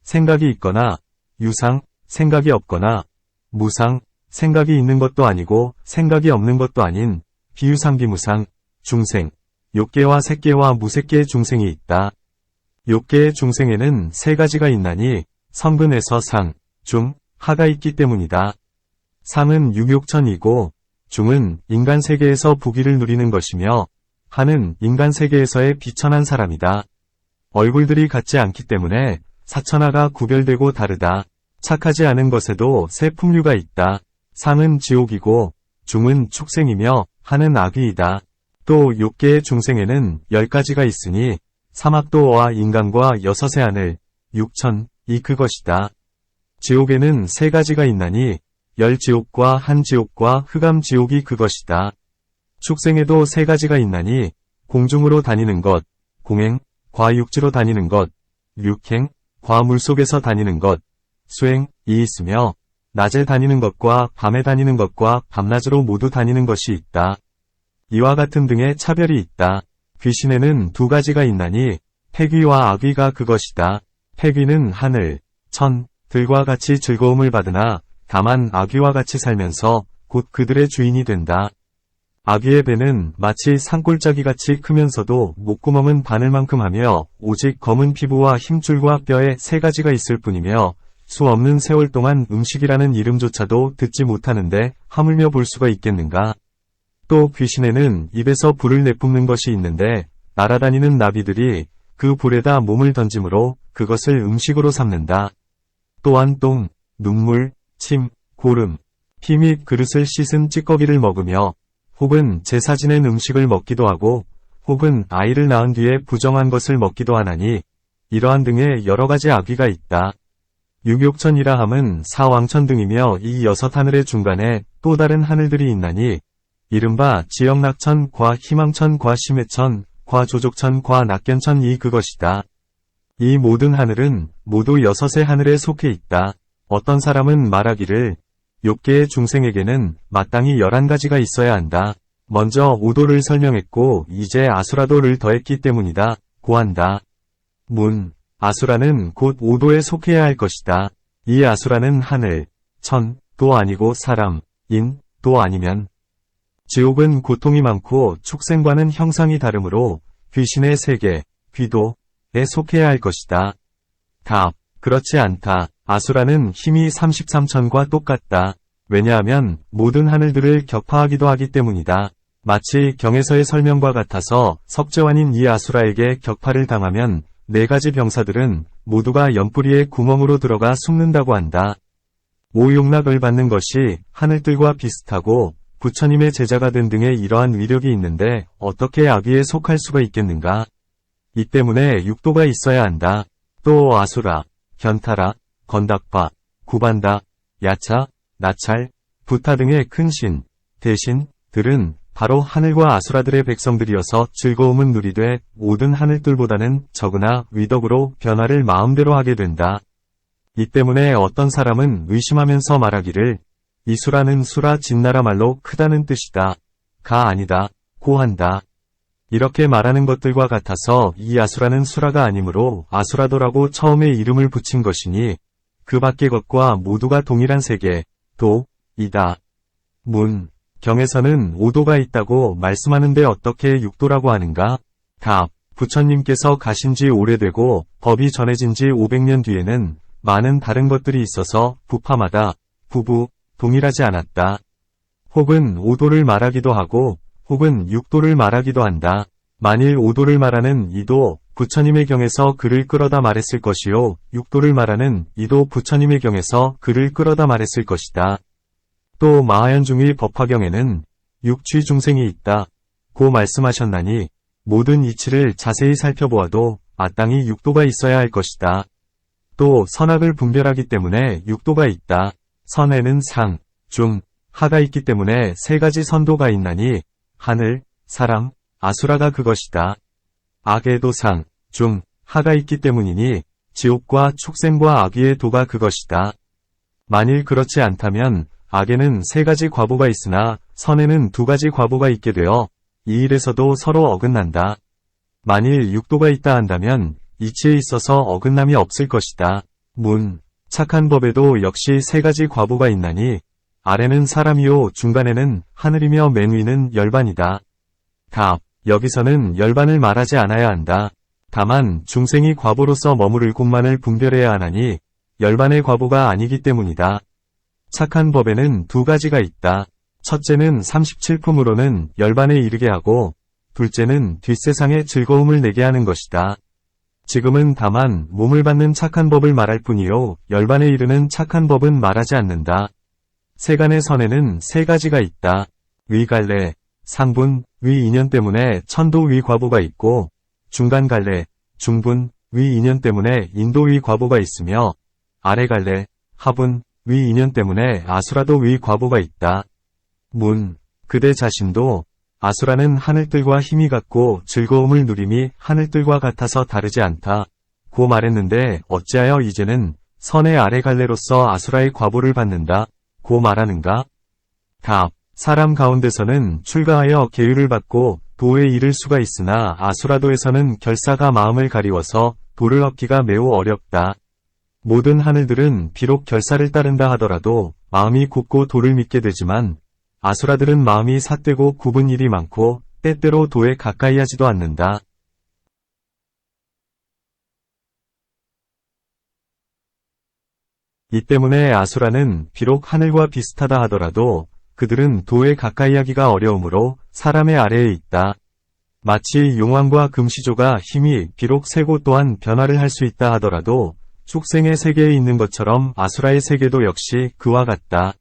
생각이 있거나, 유상, 생각이 없거나, 무상, 생각이 있는 것도 아니고, 생각이 없는 것도 아닌, 비유상 비무상, 중생, 욕계와 색계와 무색계의 중생이 있다. 욕계의 중생에는 세 가지가 있나니, 성근에서 상, 중, 하가 있기 때문이다. 상은 육욕천이고, 중은 인간 세계에서 부귀를 누리는 것이며, 하는 인간 세계에서의 비천한 사람이다. 얼굴들이 같지 않기 때문에 사천하가 구별되고 다르다. 착하지 않은 것에도 세 풍류가 있다. 상은 지옥이고 중은 축생이며 하는 악귀이다. 또 욕계의 중생에는 10가지가 있으니 사막도와 인간과 여섯의 하늘, 육천이 그것이다. 지옥에는 3가지가 있나니 열지옥과 한지옥과 흑암지옥이 그것이다. 축생에도 3가지가 있나니 공중으로 다니는 것, 공행, 과육지로 다니는 것, 육행, 과물속에서 다니는 것, 수행이 있으며 낮에 다니는 것과 밤에 다니는 것과 밤낮으로 모두 다니는 것이 있다. 이와 같은 등의 차별이 있다. 귀신에는 2가지가 있나니 폐귀와 악귀가 그것이다. 폐귀는 하늘, 천, 들과 같이 즐거움을 받으나 다만 악귀와 같이 살면서 곧 그들의 주인이 된다. 악귀의 배는 마치 산골짜기같이 크면서도 목구멍은 바늘만큼 하며 오직 검은 피부와 힘줄과 뼈에 3가지가 있을 뿐이며 수 없는 세월 동안 음식이라는 이름조차도 듣지 못하는데 하물며 볼 수가 있겠는가. 또 귀신에는 입에서 불을 내뿜는 것이 있는데 날아다니는 나비들이 그 불에다 몸을 던지므로 그것을 음식으로 삼는다. 또한 똥, 눈물, 침, 고름, 피 및 그릇을 씻은 찌꺼기를 먹으며 혹은 제사 지낸 음식을 먹기도 하고 혹은 아이를 낳은 뒤에 부정한 것을 먹기도 하나니 이러한 등의 여러가지 악귀가 있다. 육욕천이라 함은 사왕천 등이며 이 6하늘의 중간에 또 다른 하늘들이 있나니 이른바 지역낙천, 과 희망천, 과 심해천, 과 조족천, 과 낙견천이 그것이다. 이 모든 하늘은 모두 6의 하늘에 속해 있다. 어떤 사람은 말하기를 욕계의 중생에게는 마땅히 11가지가 있어야 한다. 먼저 오도를 설명했고 이제 아수라도를 더했기 때문이다. 고한다. 문. 아수라는 곧 오도에 속해야 할 것이다. 이 아수라는 하늘, 천, 도 아니고 사람, 인, 도 아니면 지옥은 고통이 많고 축생과는 형상이 다르므로 귀신의 세계, 귀도에 속해야 할 것이다. 답. 그렇지 않다. 아수라는 힘이 33천과 똑같다. 왜냐하면 모든 하늘들을 격파하기도 하기 때문이다. 마치 경에서의 설명과 같아서 석재환인 이 아수라에게 격파를 당하면 4가지 병사들은 모두가 옆구리에 구멍으로 들어가 숨는다고 한다. 오용락을 받는 것이 하늘들과 비슷하고 부처님의 제자가 된 등의 이러한 위력이 있는데 어떻게 악위에 속할 수가 있겠는가? 이 때문에 육도가 있어야 한다. 또 아수라, 견타라, 건닥파, 구반다, 야차, 나찰, 부타 등의 큰 신, 대신들은 바로 하늘과 아수라들의 백성들이어서 즐거움은 누리되 모든 하늘들보다는 적으나 위덕으로 변화를 마음대로 하게 된다. 이 때문에 어떤 사람은 의심하면서 말하기를 이 수라는 수라 진나라 말로 크다는 뜻이다. 가 아니다. 고한다. 이렇게 말하는 것들과 같아서 이 아수라는 수라가 아니므로 아수라도라고 처음에 이름을 붙인 것이니 그 밖의 것과 모두가 동일한 세계, 도, 이다. 문, 경에서는 5도가 있다고 말씀하는데 어떻게 6도라고 하는가? 답, 부처님께서 가신 지 오래되고 법이 전해진 지 500년 뒤에는 많은 다른 것들이 있어서 부파마다 부부, 동일하지 않았다. 혹은 5도를 말하기도 하고 혹은 6도를 말하기도 한다. 만일 5도를 말하는 이도 부처님의 경에서 그를 끌어다 말했을 것이요 6도를 말하는 이도 부처님의 경에서 그를 끌어다 말했을 것이다. 또 마하연중의 법화경에는 육취 중생이 있다. 고 말씀하셨나니 모든 이치를 자세히 살펴보아도 마땅히 6도가 있어야 할 것이다. 또 선악을 분별하기 때문에 6도가 있다. 선에는 상, 중, 하가 있기 때문에 3가지 선도가 있나니 하늘, 사람, 아수라가 그것이다. 악에도 상, 중, 하가 있기 때문이니 지옥과 축생과 악위의 도가 그것이다. 만일 그렇지 않다면 악에는 3가지 과보가 있으나 선에는 2가지 과보가 있게 되어 이 일에서도 서로 어긋난다. 만일 6도가 있다 한다면 이치에 있어서 어긋남이 없을 것이다. 문, 착한 법에도 역시 3가지 과보가 있나니 아래는 사람이요 중간에는 하늘이며 맨 위는 열반이다. 답, 여기서는 열반을 말하지 않아야 한다. 다만 중생이 과보로서 머무를 곳만을 분별해야 하나니 열반의 과보가 아니기 때문이다. 착한 법에는 2가지가 있다. 첫째는 37품으로는 열반에 이르게 하고 둘째는 뒷세상에 즐거움을 내게 하는 것이다. 지금은 다만 몸을 받는 착한 법을 말할 뿐이요 열반에 이르는 착한 법은 말하지 않는다. 세간의 선에는 3가지가 있다. 위갈래, 상분, 위인연 때문에 천도 위과보가 있고 중간갈래, 중분, 위인연 때문에 인도 위과보가 있으며 아래갈래, 하분, 위인연 때문에 아수라도 위과보가 있다. 문, 그대 자신도 아수라는 하늘들과 힘이 같고 즐거움을 누림이 하늘들과 같아서 다르지 않다. 고 말했는데 어찌하여 이제는 선의 아래갈래로서 아수라의 과보를 받는다. 고 말하는가? 답, 사람 가운데서는 출가하여 계율을 받고 도에 이를 수가 있으나 아수라도에서는 결사가 마음을 가리워서 도를 얻기가 매우 어렵다. 모든 하늘들은 비록 결사를 따른다 하더라도 마음이 곱고 도를 믿게 되지만 아수라들은 마음이 삿되고 굽은 일이 많고 때때로 도에 가까이 하지도 않는다. 이 때문에 아수라는 비록 하늘과 비슷하다 하더라도 그들은 도에 가까이 하기가 어려우므로 사람의 아래에 있다. 마치 용왕과 금시조가 힘이 비록 세고 또한 변화를 할 수 있다 하더라도 축생의 세계에 있는 것처럼 아수라의 세계도 역시 그와 같다.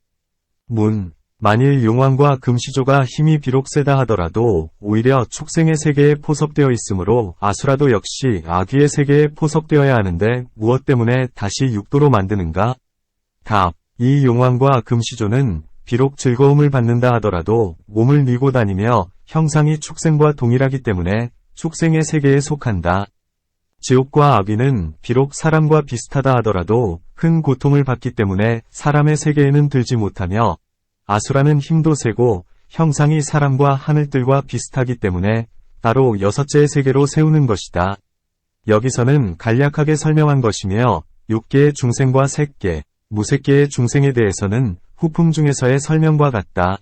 문, 만일 용왕과 금시조가 힘이 비록 세다 하더라도 오히려 축생의 세계에 포섭되어 있으므로 아수라도 역시 악위의 세계에 포섭되어야 하는데 무엇 때문에 다시 6도로 만드는가? 답, 이 용왕과 금시조는 비록 즐거움을 받는다 하더라도 몸을 뉘고 다니며 형상이 축생과 동일하기 때문에 축생의 세계에 속한다. 지옥과 악위는 비록 사람과 비슷하다 하더라도 큰 고통을 받기 때문에 사람의 세계에는 들지 못하며 아수라는 힘도 세고 형상이 사람과 하늘들과 비슷하기 때문에 따로 6개의 세계로 세우는 것이다. 여기서는 간략하게 설명한 것이며 6개의 중생과 3개, 무색개의 중생에 대해서는 후품 중에서의 설명과 같다.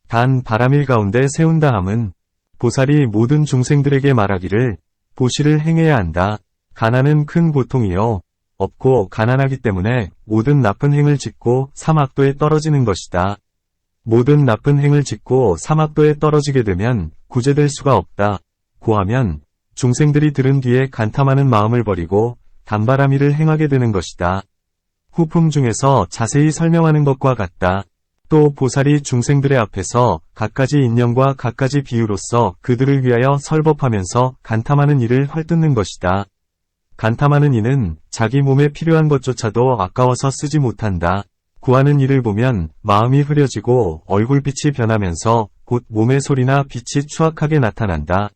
단 바람일 가운데 세운다 함은 보살이 모든 중생들에게 말하기를 보시를 행해야 한다. 가난은 큰 고통이요. 없고 가난하기 때문에 모든 나쁜 행을 짓고 삼악도에 떨어지는 것이다. 모든 나쁜 행을 짓고 사막도에 떨어지게 되면 구제될 수가 없다. 고하면 중생들이 들은 뒤에 간탐하는 마음을 버리고 단바라미를 행하게 되는 것이다. 후품 중에서 자세히 설명하는 것과 같다. 또 보살이 중생들의 앞에서 갖가지 인연과 갖가지 비유로서 그들을 위하여 설법하면서 간탐하는 일을 헐뜯는 것이다. 간탐하는 이는 자기 몸에 필요한 것조차도 아까워서 쓰지 못한다. 구하는 이를 보면 마음이 흐려지고 얼굴빛이 변하면서 곧 몸의 소리나 빛이 추악하게 나타난다.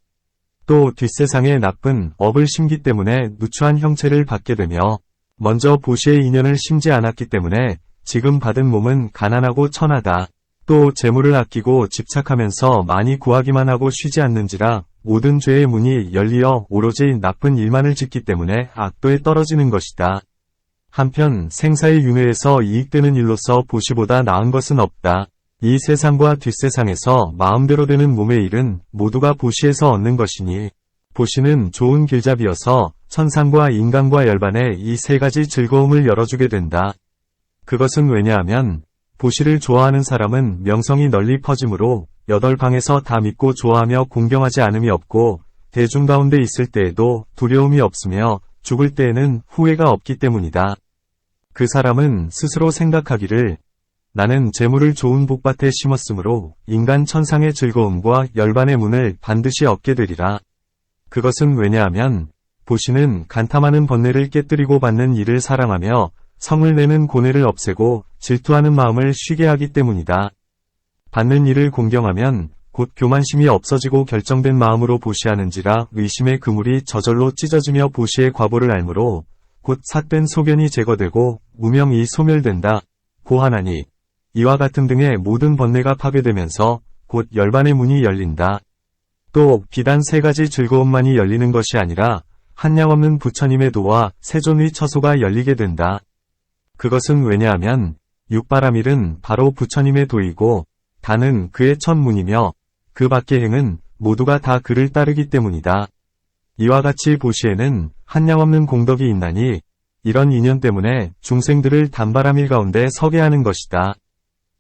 또 뒷세상에 나쁜 업을 심기 때문에 누추한 형체를 받게 되며 먼저 보시의 인연을 심지 않았기 때문에 지금 받은 몸은 가난하고 천하다. 또 재물을 아끼고 집착하면서 많이 구하기만 하고 쉬지 않는지라 모든 죄의 문이 열리어 오로지 나쁜 일만을 짓기 때문에 악도에 떨어지는 것이다. 한편 생사의 윤회에서 이익되는 일로서 보시보다 나은 것은 없다. 이 세상과 뒷세상에서 마음대로 되는 몸의 일은 모두가 보시에서 얻는 것이니 보시는 좋은 길잡이여서 천상과 인간과 열반에 이 세 가지 즐거움을 열어주게 된다. 그것은 왜냐하면 보시를 좋아하는 사람은 명성이 널리 퍼지므로 8방에서 다 믿고 좋아하며 공경하지 않음이 없고 대중 가운데 있을 때에도 두려움이 없으며 죽을 때에는 후회가 없기 때문이다. 그 사람은 스스로 생각하기를 나는 재물을 좋은 복밭에 심었으므로 인간 천상의 즐거움과 열반의 문을 반드시 얻게 되리라. 그것은 왜냐하면 보시는 간탐하는 번뇌를 깨뜨리고 받는 일을 사랑하며 성을 내는 고뇌를 없애고 질투하는 마음을 쉬게 하기 때문이다. 받는 일을 공경하면 곧 교만심이 없어지고 결정된 마음으로 보시하는지라 의심의 그물이 저절로 찢어지며 보시의 과보를 알므로 곧 삿된 소견이 제거되고 무명이 소멸된다. 고하나니 이와 같은 등의 모든 번뇌가 파괴되면서 곧 열반의 문이 열린다. 또 비단 세 가지 즐거움만이 열리는 것이 아니라 한량없는 부처님의 도와 세존의 처소가 열리게 된다. 그것은 왜냐하면 육바라밀은 바로 부처님의 도이고 다는 그의 첫문이며 그 밖의 행은 모두가 다 그를 따르기 때문이다. 이와 같이 보시에는 한량없는 공덕이 있나니 이런 인연 때문에 중생들을 단바라밀 가운데 서게 하는 것이다.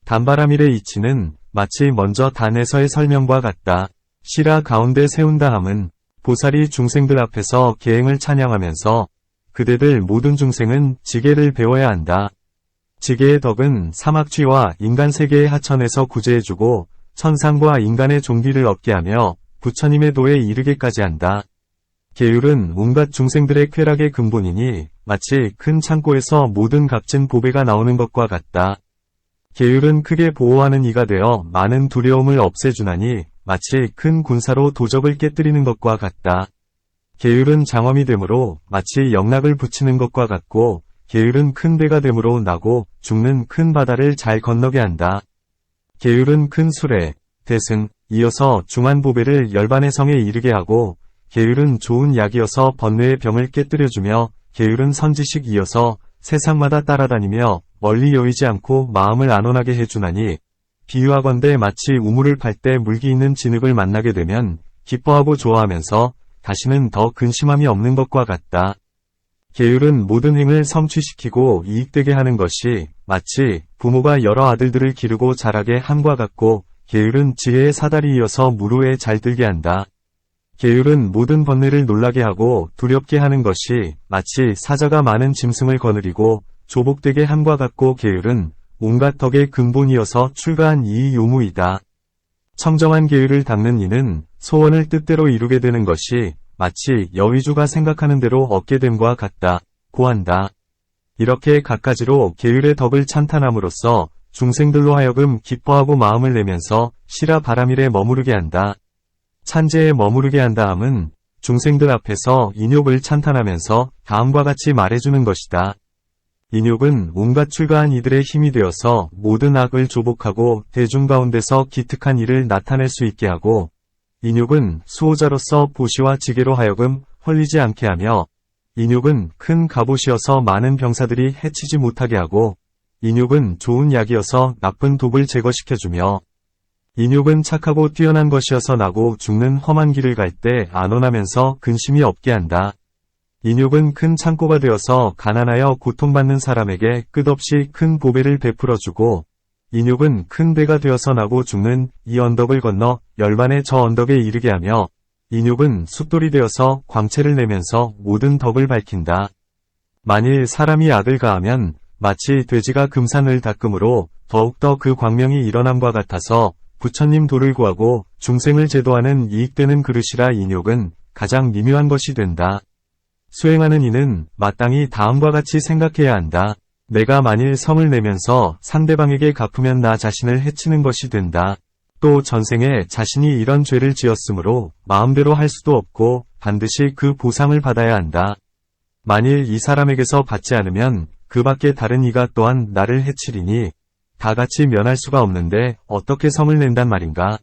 단바라밀의 이치는 마치 먼저 단에서의 설명과 같다. 시라 가운데 세운다 함은 보살이 중생들 앞에서 계행을 찬양하면서 그대들 모든 중생은 지계를 배워야 한다. 지계의 덕은 사막쥐와 인간세계의 하천에서 구제해주고 천상과 인간의 종기를 얻게 하며 부처님의 도에 이르게까지 한다. 계율은 온갖 중생들의 쾌락의 근본이니 마치 큰 창고에서 모든 값진 보배가 나오는 것과 같다. 계율은 크게 보호하는 이가 되어 많은 두려움을 없애주나니 마치 큰 군사로 도적을 깨뜨리는 것과 같다. 계율은 장엄이 되므로 마치 영락을 붙이는 것과 같고 계율은 큰 배가 되므로 나고 죽는 큰 바다를 잘 건너게 한다. 계율은 큰 수레, 대승, 이어서 중한 보배를 열반의 성에 이르게 하고 계율은 좋은 약이어서 번뇌의 병을 깨뜨려주며 계율은 선지식 이어서 세상마다 따라다니며 멀리 여의지 않고 마음을 안온하게 해주나니 비유하건대 마치 우물을 팔 때 물기 있는 진흙을 만나게 되면 기뻐하고 좋아하면서 다시는 더 근심함이 없는 것과 같다. 계율은 모든 행을 성취시키고 이익되게 하는 것이 마치 부모가 여러 아들들을 기르고 자라게 함과 같고 계율은 지혜의 사다리 이어서 무로에 잘 들게 한다. 계율은 모든 번뇌를 놀라게 하고 두렵게 하는 것이 마치 사자가 많은 짐승을 거느리고 조복되게 함과 같고 계율은 온갖 덕의 근본이어서 출가한 이 요무이다. 청정한 계율을 닦는 이는 소원을 뜻대로 이루게 되는 것이 마치 여위주가 생각하는 대로 얻게 됨과 같다. 고한다. 이렇게 갖가지로 계율의 덕을 찬탄함으로써 중생들로 하여금 기뻐하고 마음을 내면서 시라 바라밀에 머무르게 한다. 찬제에 머무르게 한다 함은 중생들 앞에서 인욕을 찬탄하면서 다음과 같이 말해주는 것이다. 인욕은 온갖 출가한 이들의 힘이 되어서 모든 악을 조복하고 대중 가운데서 기특한 일을 나타낼 수 있게 하고 인욕은 수호자로서 보시와 지게로 하여금 헐리지 않게 하며 인욕은 큰 갑옷이어서 많은 병사들이 해치지 못하게 하고 인욕은 좋은 약이어서 나쁜 독을 제거시켜주며 인욕은 착하고 뛰어난 것이어서 나고 죽는 험한 길을 갈 때 안온하면서 근심이 없게 한다. 인욕은 큰 창고가 되어서 가난하여 고통받는 사람에게 끝없이 큰 보배를 베풀어주고 인욕은 큰 배가 되어서 나고 죽는 이 언덕을 건너 열반의 저 언덕에 이르게 하며 인욕은 숫돌이 되어서 광채를 내면서 모든 덕을 밝힌다. 만일 사람이 악을 가하면 마치 돼지가 금산을 닦음으로 더욱더 그 광명이 일어남과 같아서 부처님 도를 구하고 중생을 제도하는 이익되는 그릇이라 인욕은 가장 미묘한 것이 된다. 수행하는 이는 마땅히 다음과 같이 생각해야 한다. 내가 만일 성을 내면서 상대방에게 갚으면 나 자신을 해치는 것이 된다. 또 전생에 자신이 이런 죄를 지었으므로 마음대로 할 수도 없고 반드시 그 보상을 받아야 한다. 만일 이 사람에게서 받지 않으면 그 밖에 다른 이가 또한 나를 해치리니 다 같이 면할 수가 없는데 어떻게 성을 낸단 말인가.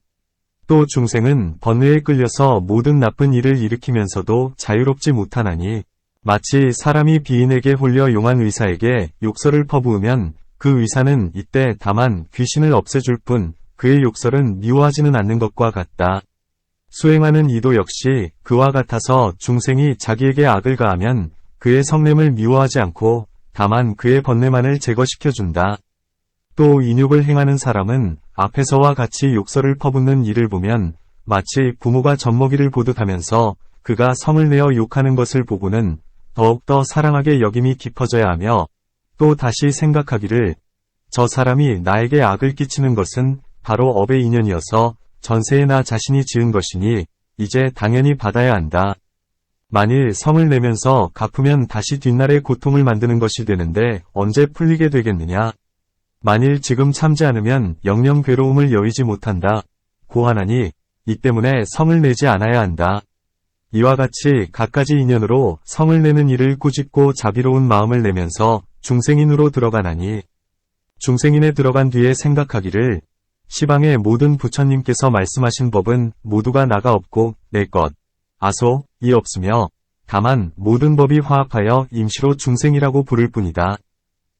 또 중생은 번뇌에 끌려서 모든 나쁜 일을 일으키면서도 자유롭지 못하나니 마치 사람이 비인에게 홀려 용한 의사에게 욕설을 퍼부으면 그 의사는 이때 다만 귀신을 없애줄 뿐 그의 욕설은 미워하지는 않는 것과 같다. 수행하는 이도 역시 그와 같아서 중생이 자기에게 악을 가하면 그의 성냄을 미워하지 않고 다만 그의 번뇌만을 제거시켜준다. 또 인욕을 행하는 사람은 앞에서와 같이 욕설을 퍼붓는 이를 보면 마치 부모가 젖먹이를 보듯 하면서 그가 성을 내어 욕하는 것을 보고는 더욱더 사랑하게 여김이 깊어져야 하며 또 다시 생각하기를 저 사람이 나에게 악을 끼치는 것은 바로 업의 인연이어서 전세에 나 자신이 지은 것이니 이제 당연히 받아야 한다. 만일 성을 내면서 갚으면 다시 뒷날에 고통을 만드는 것이 되는데 언제 풀리게 되겠느냐. 만일 지금 참지 않으면 영영 괴로움을 여의지 못한다. 고하나니 이 때문에 성을 내지 않아야 한다. 이와 같이 갖가지 인연으로 성을 내는 일을 꾸짖고 자비로운 마음을 내면서 중생인으로 들어가나니 중생인에 들어간 뒤에 생각하기를 시방의 모든 부처님께서 말씀하신 법은 모두가 나가 없고 내 것, 아소, 이 없으며 다만 모든 법이 화합하여 임시로 중생이라고 부를 뿐이다.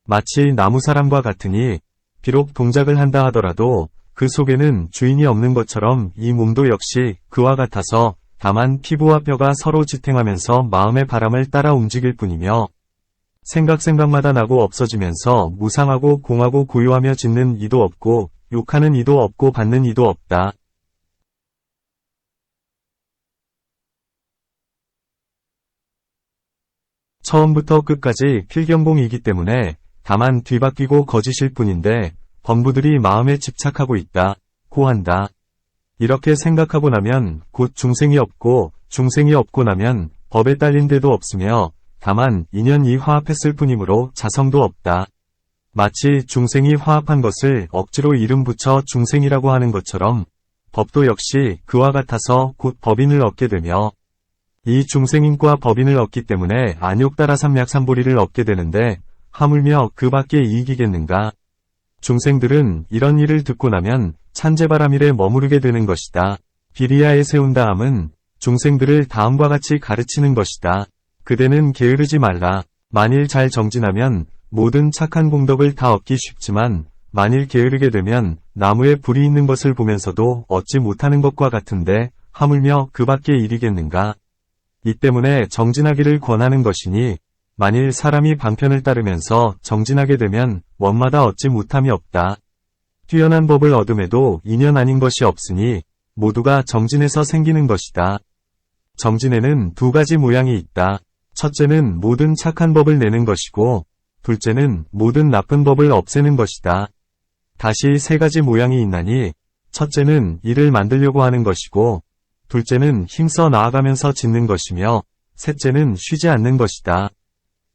마치 나무사람과 같으니 비록 동작을 한다 하더라도 그 속에는 주인이 없는 것처럼 이 몸도 역시 그와 같아서 다만 피부와 뼈가 서로 지탱하면서 마음의 바람을 따라 움직일 뿐이며 생각마다 나고 없어지면서 무상하고 공하고 고요하며 짓는 이도 없고 욕하는 이도 없고 받는 이도 없다. 처음부터 끝까지 필경봉이기 때문에 다만 뒤바뀌고 거짓일 뿐인데 범부들이 마음에 집착하고 있다. 고한다. 이렇게 생각하고 나면 곧 중생이 없고 중생이 없고 나면 법에 딸린 데도 없으며 다만 인연이 화합했을 뿐이므로 자성도 없다. 마치 중생이 화합한 것을 억지로 이름 붙여 중생이라고 하는 것처럼 법도 역시 그와 같아서 곧 법인을 얻게 되며 이 중생인과 법인을 얻기 때문에 안욕따라삼약삼보리를 얻게 되는데 하물며 그 밖에 이익이겠는가. 중생들은 이런 일을 듣고 나면 찬재바람일에 머무르게 되는 것이다. 비리야에 세운 다음은 중생들을 다음과 같이 가르치는 것이다. 그대는 게으르지 말라. 만일 잘 정진하면 모든 착한 공덕을 다 얻기 쉽지만 만일 게으르게 되면 나무에 불이 있는 것을 보면서도 얻지 못하는 것과 같은데 하물며 그 밖에 일이겠는가. 이 때문에 정진하기를 권하는 것이니 만일 사람이 방편을 따르면서 정진하게 되면 원마다 얻지 못함이 없다. 뛰어난 법을 얻음에도 인연 아닌 것이 없으니 모두가 정진에서 생기는 것이다. 정진에는 두 가지 모양이 있다. 첫째는 모든 착한 법을 내는 것이고 둘째는 모든 나쁜 법을 없애는 것이다. 다시 세 가지 모양이 있나니 첫째는 일을 만들려고 하는 것이고 둘째는 힘써 나아가면서 짓는 것이며 셋째는 쉬지 않는 것이다.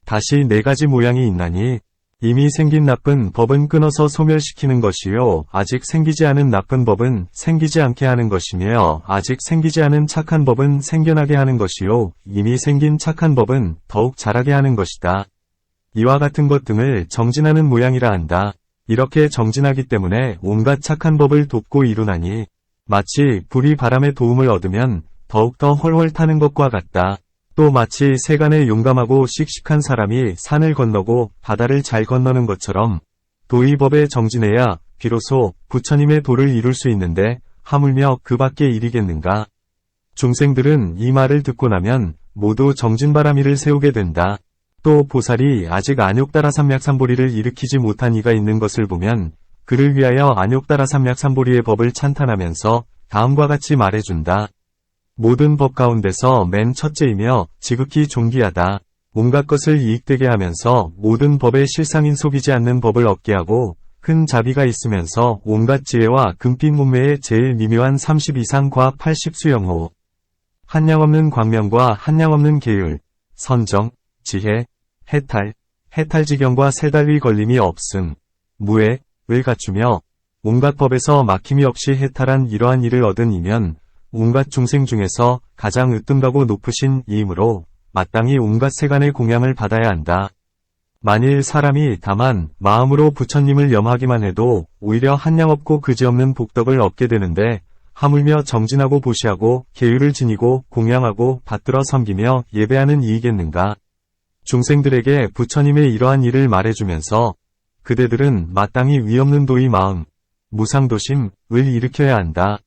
다시 네 가지 모양이 있나니 이미 생긴 나쁜 법은 끊어서 소멸시키는 것이요 아직 생기지 않은 나쁜 법은 생기지 않게 하는 것이며 아직 생기지 않은 착한 법은 생겨나게 하는 것이요 이미 생긴 착한 법은 더욱 자라게 하는 것이다. 이와 같은 것 등을 정진하는 모양이라 한다. 이렇게 정진하기 때문에 온갖 착한 법을 돕고 이루나니 마치 불이 바람의 도움을 얻으면 더욱더 훨훨 타는 것과 같다. 또 마치 세간에 용감하고 씩씩한 사람이 산을 건너고 바다를 잘 건너는 것처럼 도의법에 정진해야 비로소 부처님의 도를 이룰 수 있는데 하물며 그 밖에 일이겠는가. 중생들은 이 말을 듣고 나면 모두 정진바라미를 세우게 된다. 또 보살이 아직 안욕따라삼약삼보리를 일으키지 못한 이가 있는 것을 보면 그를 위하여 안욕따라 삼약삼보리의 법을 찬탄하면서 다음과 같이 말해준다. 모든 법 가운데서 맨 첫째이며 지극히 존귀하다. 온갖 것을 이익되게 하면서 모든 법의 실상인 속이지 않는 법을 얻게 하고 큰 자비가 있으면서 온갖 지혜와 금빛 문매의 제일 미묘한 30 이상 과학 80 수영호. 한량없는 광명과 한량없는 계율, 선정, 지혜, 해탈지경과 세 달위 걸림이 없음, 무해을 갖추며 온갖 법에서 막힘이 없이 해탈한 이러한 일을 얻은 이면 온갖 중생 중에서 가장 으뜸가고 높으신 이이므로 마땅히 온갖 세간의 공양을 받아야 한다. 만일 사람이 다만 마음으로 부처님을 염하기만 해도 오히려 한량없고 그지없는 복덕을 얻게 되는데 하물며 정진하고 보시하고 계율을 지니고 공양하고 받들어 섬기며 예배하는 이이겠는가. 중생들에게 부처님의 이러한 일을 말해주면서 그대들은 마땅히 위없는 도의 마음, 무상도심을 일으켜야 한다.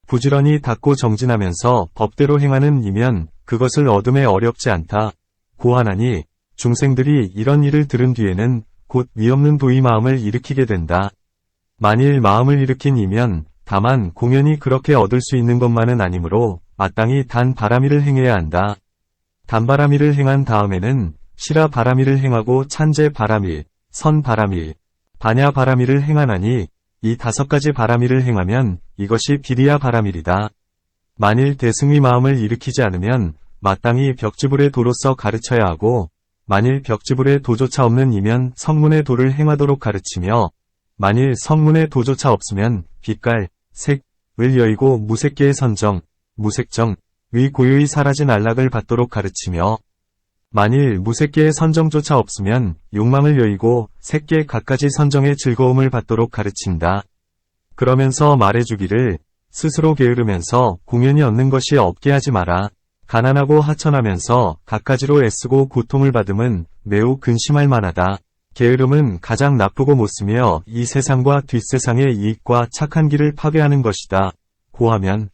부지런히 닦고 정진하면서 법대로 행하는 이면 그것을 얻음에 어렵지 않다. 고하나니 중생들이 이런 일을 들은 뒤에는 곧 위없는 도의 마음을 일으키게 된다. 만일 마음을 일으킨 이면 다만 공연히 그렇게 얻을 수 있는 것만은 아니므로 마땅히 단 바라미를 행해야 한다. 단바라미를 행한 다음에는 시라 바라미를 행하고 찬제 바라미, 선 바라미, 반야 바라미를 행하나니 이 5가지 바라미를 행하면 이것이 비리야 바라밀이다. 만일 대승의 마음을 일으키지 않으면 마땅히 벽지불의 도로서 가르쳐야 하고 만일 벽지불의 도조차 없는 이면 성문의 도를 행하도록 가르치며 만일 성문의 도조차 없으면 빛깔, 색을 여의고 무색계의 선정, 무색정, 의 고유히 사라진 안락을 받도록 가르치며 만일 무색계의 선정조차 없으면 욕망을 여의고 색계 갖가지 선정의 즐거움을 받도록 가르친다. 그러면서 말해주기를 스스로 게으르면서 공연히 얻는 것이 없게 하지 마라. 가난하고 하천하면서 갖가지로 애쓰고 고통을 받음은 매우 근심할 만하다. 게으름은 가장 나쁘고 못쓰며 이 세상과 뒷세상의 이익과 착한 길을 파괴하는 것이다. 고하면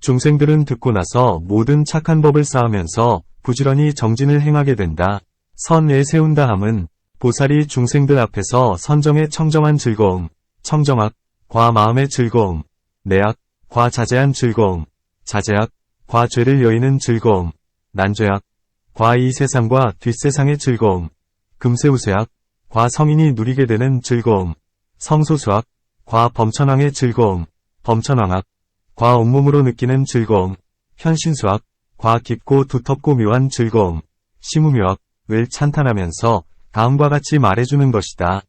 중생들은 듣고 나서 모든 착한 법을 쌓으면서 부지런히 정진을 행하게 된다. 선에 세운다 함은 보살이 중생들 앞에서 선정의 청정한 즐거움, 청정악, 과 마음의 즐거움, 내악, 과 자제한 즐거움, 자제악, 과 죄를 여의는 즐거움, 난죄악, 과 이 세상과 뒷세상의 즐거움, 금세우세악, 과 성인이 누리게 되는 즐거움, 성소수악, 과 범천왕의 즐거움, 범천왕악, 과 온몸으로 느끼는 즐거움, 현신수악, 과 깊고 두텁고 묘한 즐거움, 시무묘악을 찬탄하면서 다음과 같이 말해주는 것이다.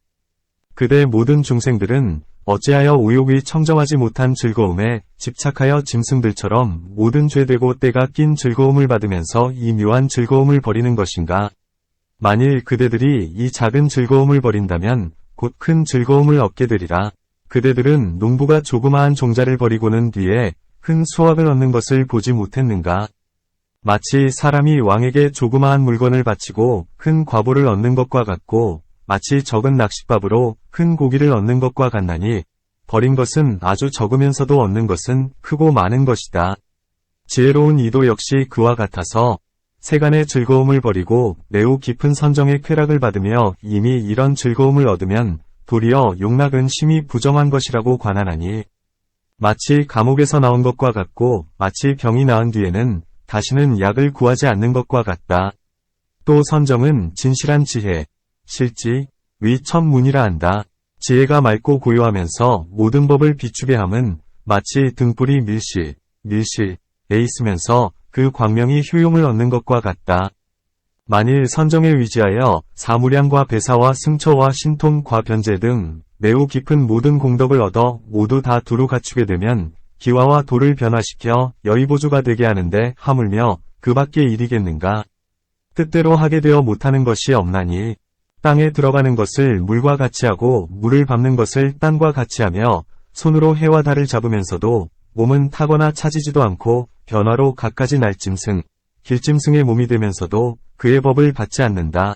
그대 모든 중생들은 어찌하여 오욕이 청정하지 못한 즐거움에 집착하여 짐승들처럼 모든 죄되고 때가 낀 즐거움을 받으면서 이 묘한 즐거움을 버리는 것인가? 만일 그대들이 이 작은 즐거움을 버린다면 곧 큰 즐거움을 얻게 되리라. 그대들은 농부가 조그마한 종자를 버리고는 뒤에 큰 수확을 얻는 것을 보지 못했는가? 마치 사람이 왕에게 조그마한 물건을 바치고 큰 과보를 얻는 것과 같고 마치 적은 낚싯밥으로 큰 고기를 얻는 것과 같나니 버린 것은 아주 적으면서도 얻는 것은 크고 많은 것이다. 지혜로운 이도 역시 그와 같아서 세간의 즐거움을 버리고 매우 깊은 선정의 쾌락을 받으며 이미 이런 즐거움을 얻으면 도리어 용락은 심히 부정한 것이라고 관하나니 마치 감옥에서 나온 것과 같고 마치 병이 나은 뒤에는 다시는 약을 구하지 않는 것과 같다. 또 선정은 진실한 지혜, 실지, 위 천문이라 한다. 지혜가 맑고 고요하면서 모든 법을 비추게 함은 마치 등불이 밀실에 있으면서 그 광명이 효용을 얻는 것과 같다. 만일 선정에 위지하여 사무량과 배사와 승처와 신통과 변제 등 매우 깊은 모든 공덕을 얻어 모두 다 두루 갖추게 되면 기와와 도를 변화시켜 여의보조가 되게 하는데 하물며 그 밖의 일이겠는가. 뜻대로 하게 되어 못하는 것이 없나니 땅에 들어가는 것을 물과 같이 하고 물을 밟는 것을 땅과 같이 하며 손으로 해와 달을 잡으면서도 몸은 타거나 차지지도 않고 변화로 갖가지 날짐승, 길짐승의 몸이 되면서도 그의 법을 받지 않는다.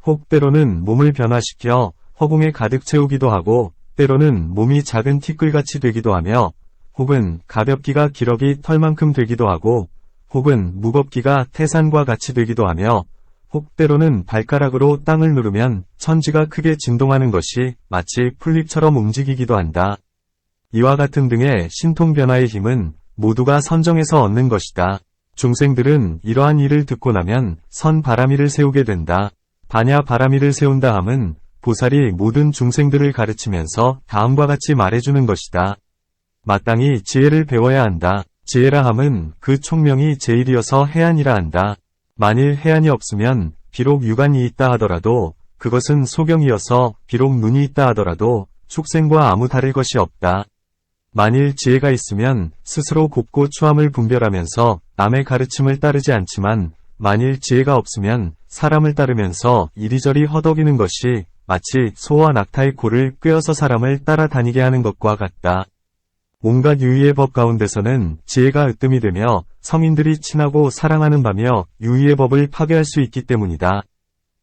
혹 때로는 몸을 변화시켜 허공에 가득 채우기도 하고 때로는 몸이 작은 티끌같이 되기도 하며 혹은 가볍기가 기러기 털만큼 되기도 하고 혹은 무겁기가 태산과 같이 되기도 하며 혹 때로는 발가락으로 땅을 누르면 천지가 크게 진동하는 것이 마치 풀잎처럼 움직이기도 한다. 이와 같은 등의 신통 변화의 힘은 모두가 선정해서 얻는 것이다. 중생들은 이러한 일을 듣고 나면 선 바라미를 세우게 된다. 반야 바라미를 세운다 함은 보살이 모든 중생들을 가르치면서 다음과 같이 말해주는 것이다. 마땅히 지혜를 배워야 한다. 지혜라 함은 그 총명이 제일이어서 해안이라 한다. 만일 해안이 없으면 비록 육안이 있다 하더라도 그것은 소경이어서 비록 눈이 있다 하더라도 축생과 아무 다를 것이 없다. 만일 지혜가 있으면 스스로 곱고 추함을 분별하면서 남의 가르침을 따르지 않지만 만일 지혜가 없으면 사람을 따르면서 이리저리 허덕이는 것이 마치 소와 낙타의 코를 꿰어서 사람을 따라다니게 하는 것과 같다. 온갖 유의의 법 가운데서는 지혜가 으뜸이 되며 성인들이 친하고 사랑하는 바며 유의의 법을 파괴할 수 있기 때문이다.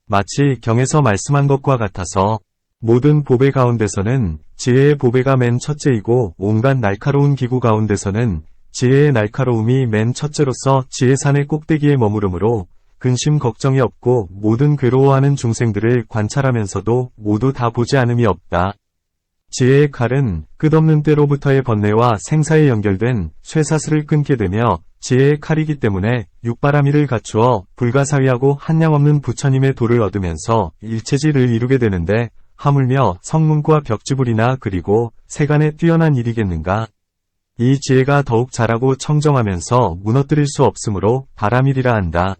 마치 경에서 말씀한 것과 같아서 모든 보배 가운데서는 지혜의 보배가 맨 첫째이고 온갖 날카로운 기구 가운데서는 지혜의 날카로움이 맨 첫째로서 지혜산의 꼭대기에 머무르므로 근심 걱정이 없고 모든 괴로워하는 중생들을 관찰하면서도 모두 다 보지 않음이 없다. 지혜의 칼은 끝없는 때로부터의 번뇌와 생사에 연결된 쇠사슬을 끊게 되며 지혜의 칼이기 때문에 육바라미를 갖추어 불가사의하고 한량없는 부처님의 도를 얻으면서 일체지를 이루게 되는데 하물며 성문과 벽지불이나 그리고 세간에 뛰어난 일이겠는가. 이 지혜가 더욱 자라고 청정하면서 무너뜨릴 수 없으므로 바라밀이라 한다.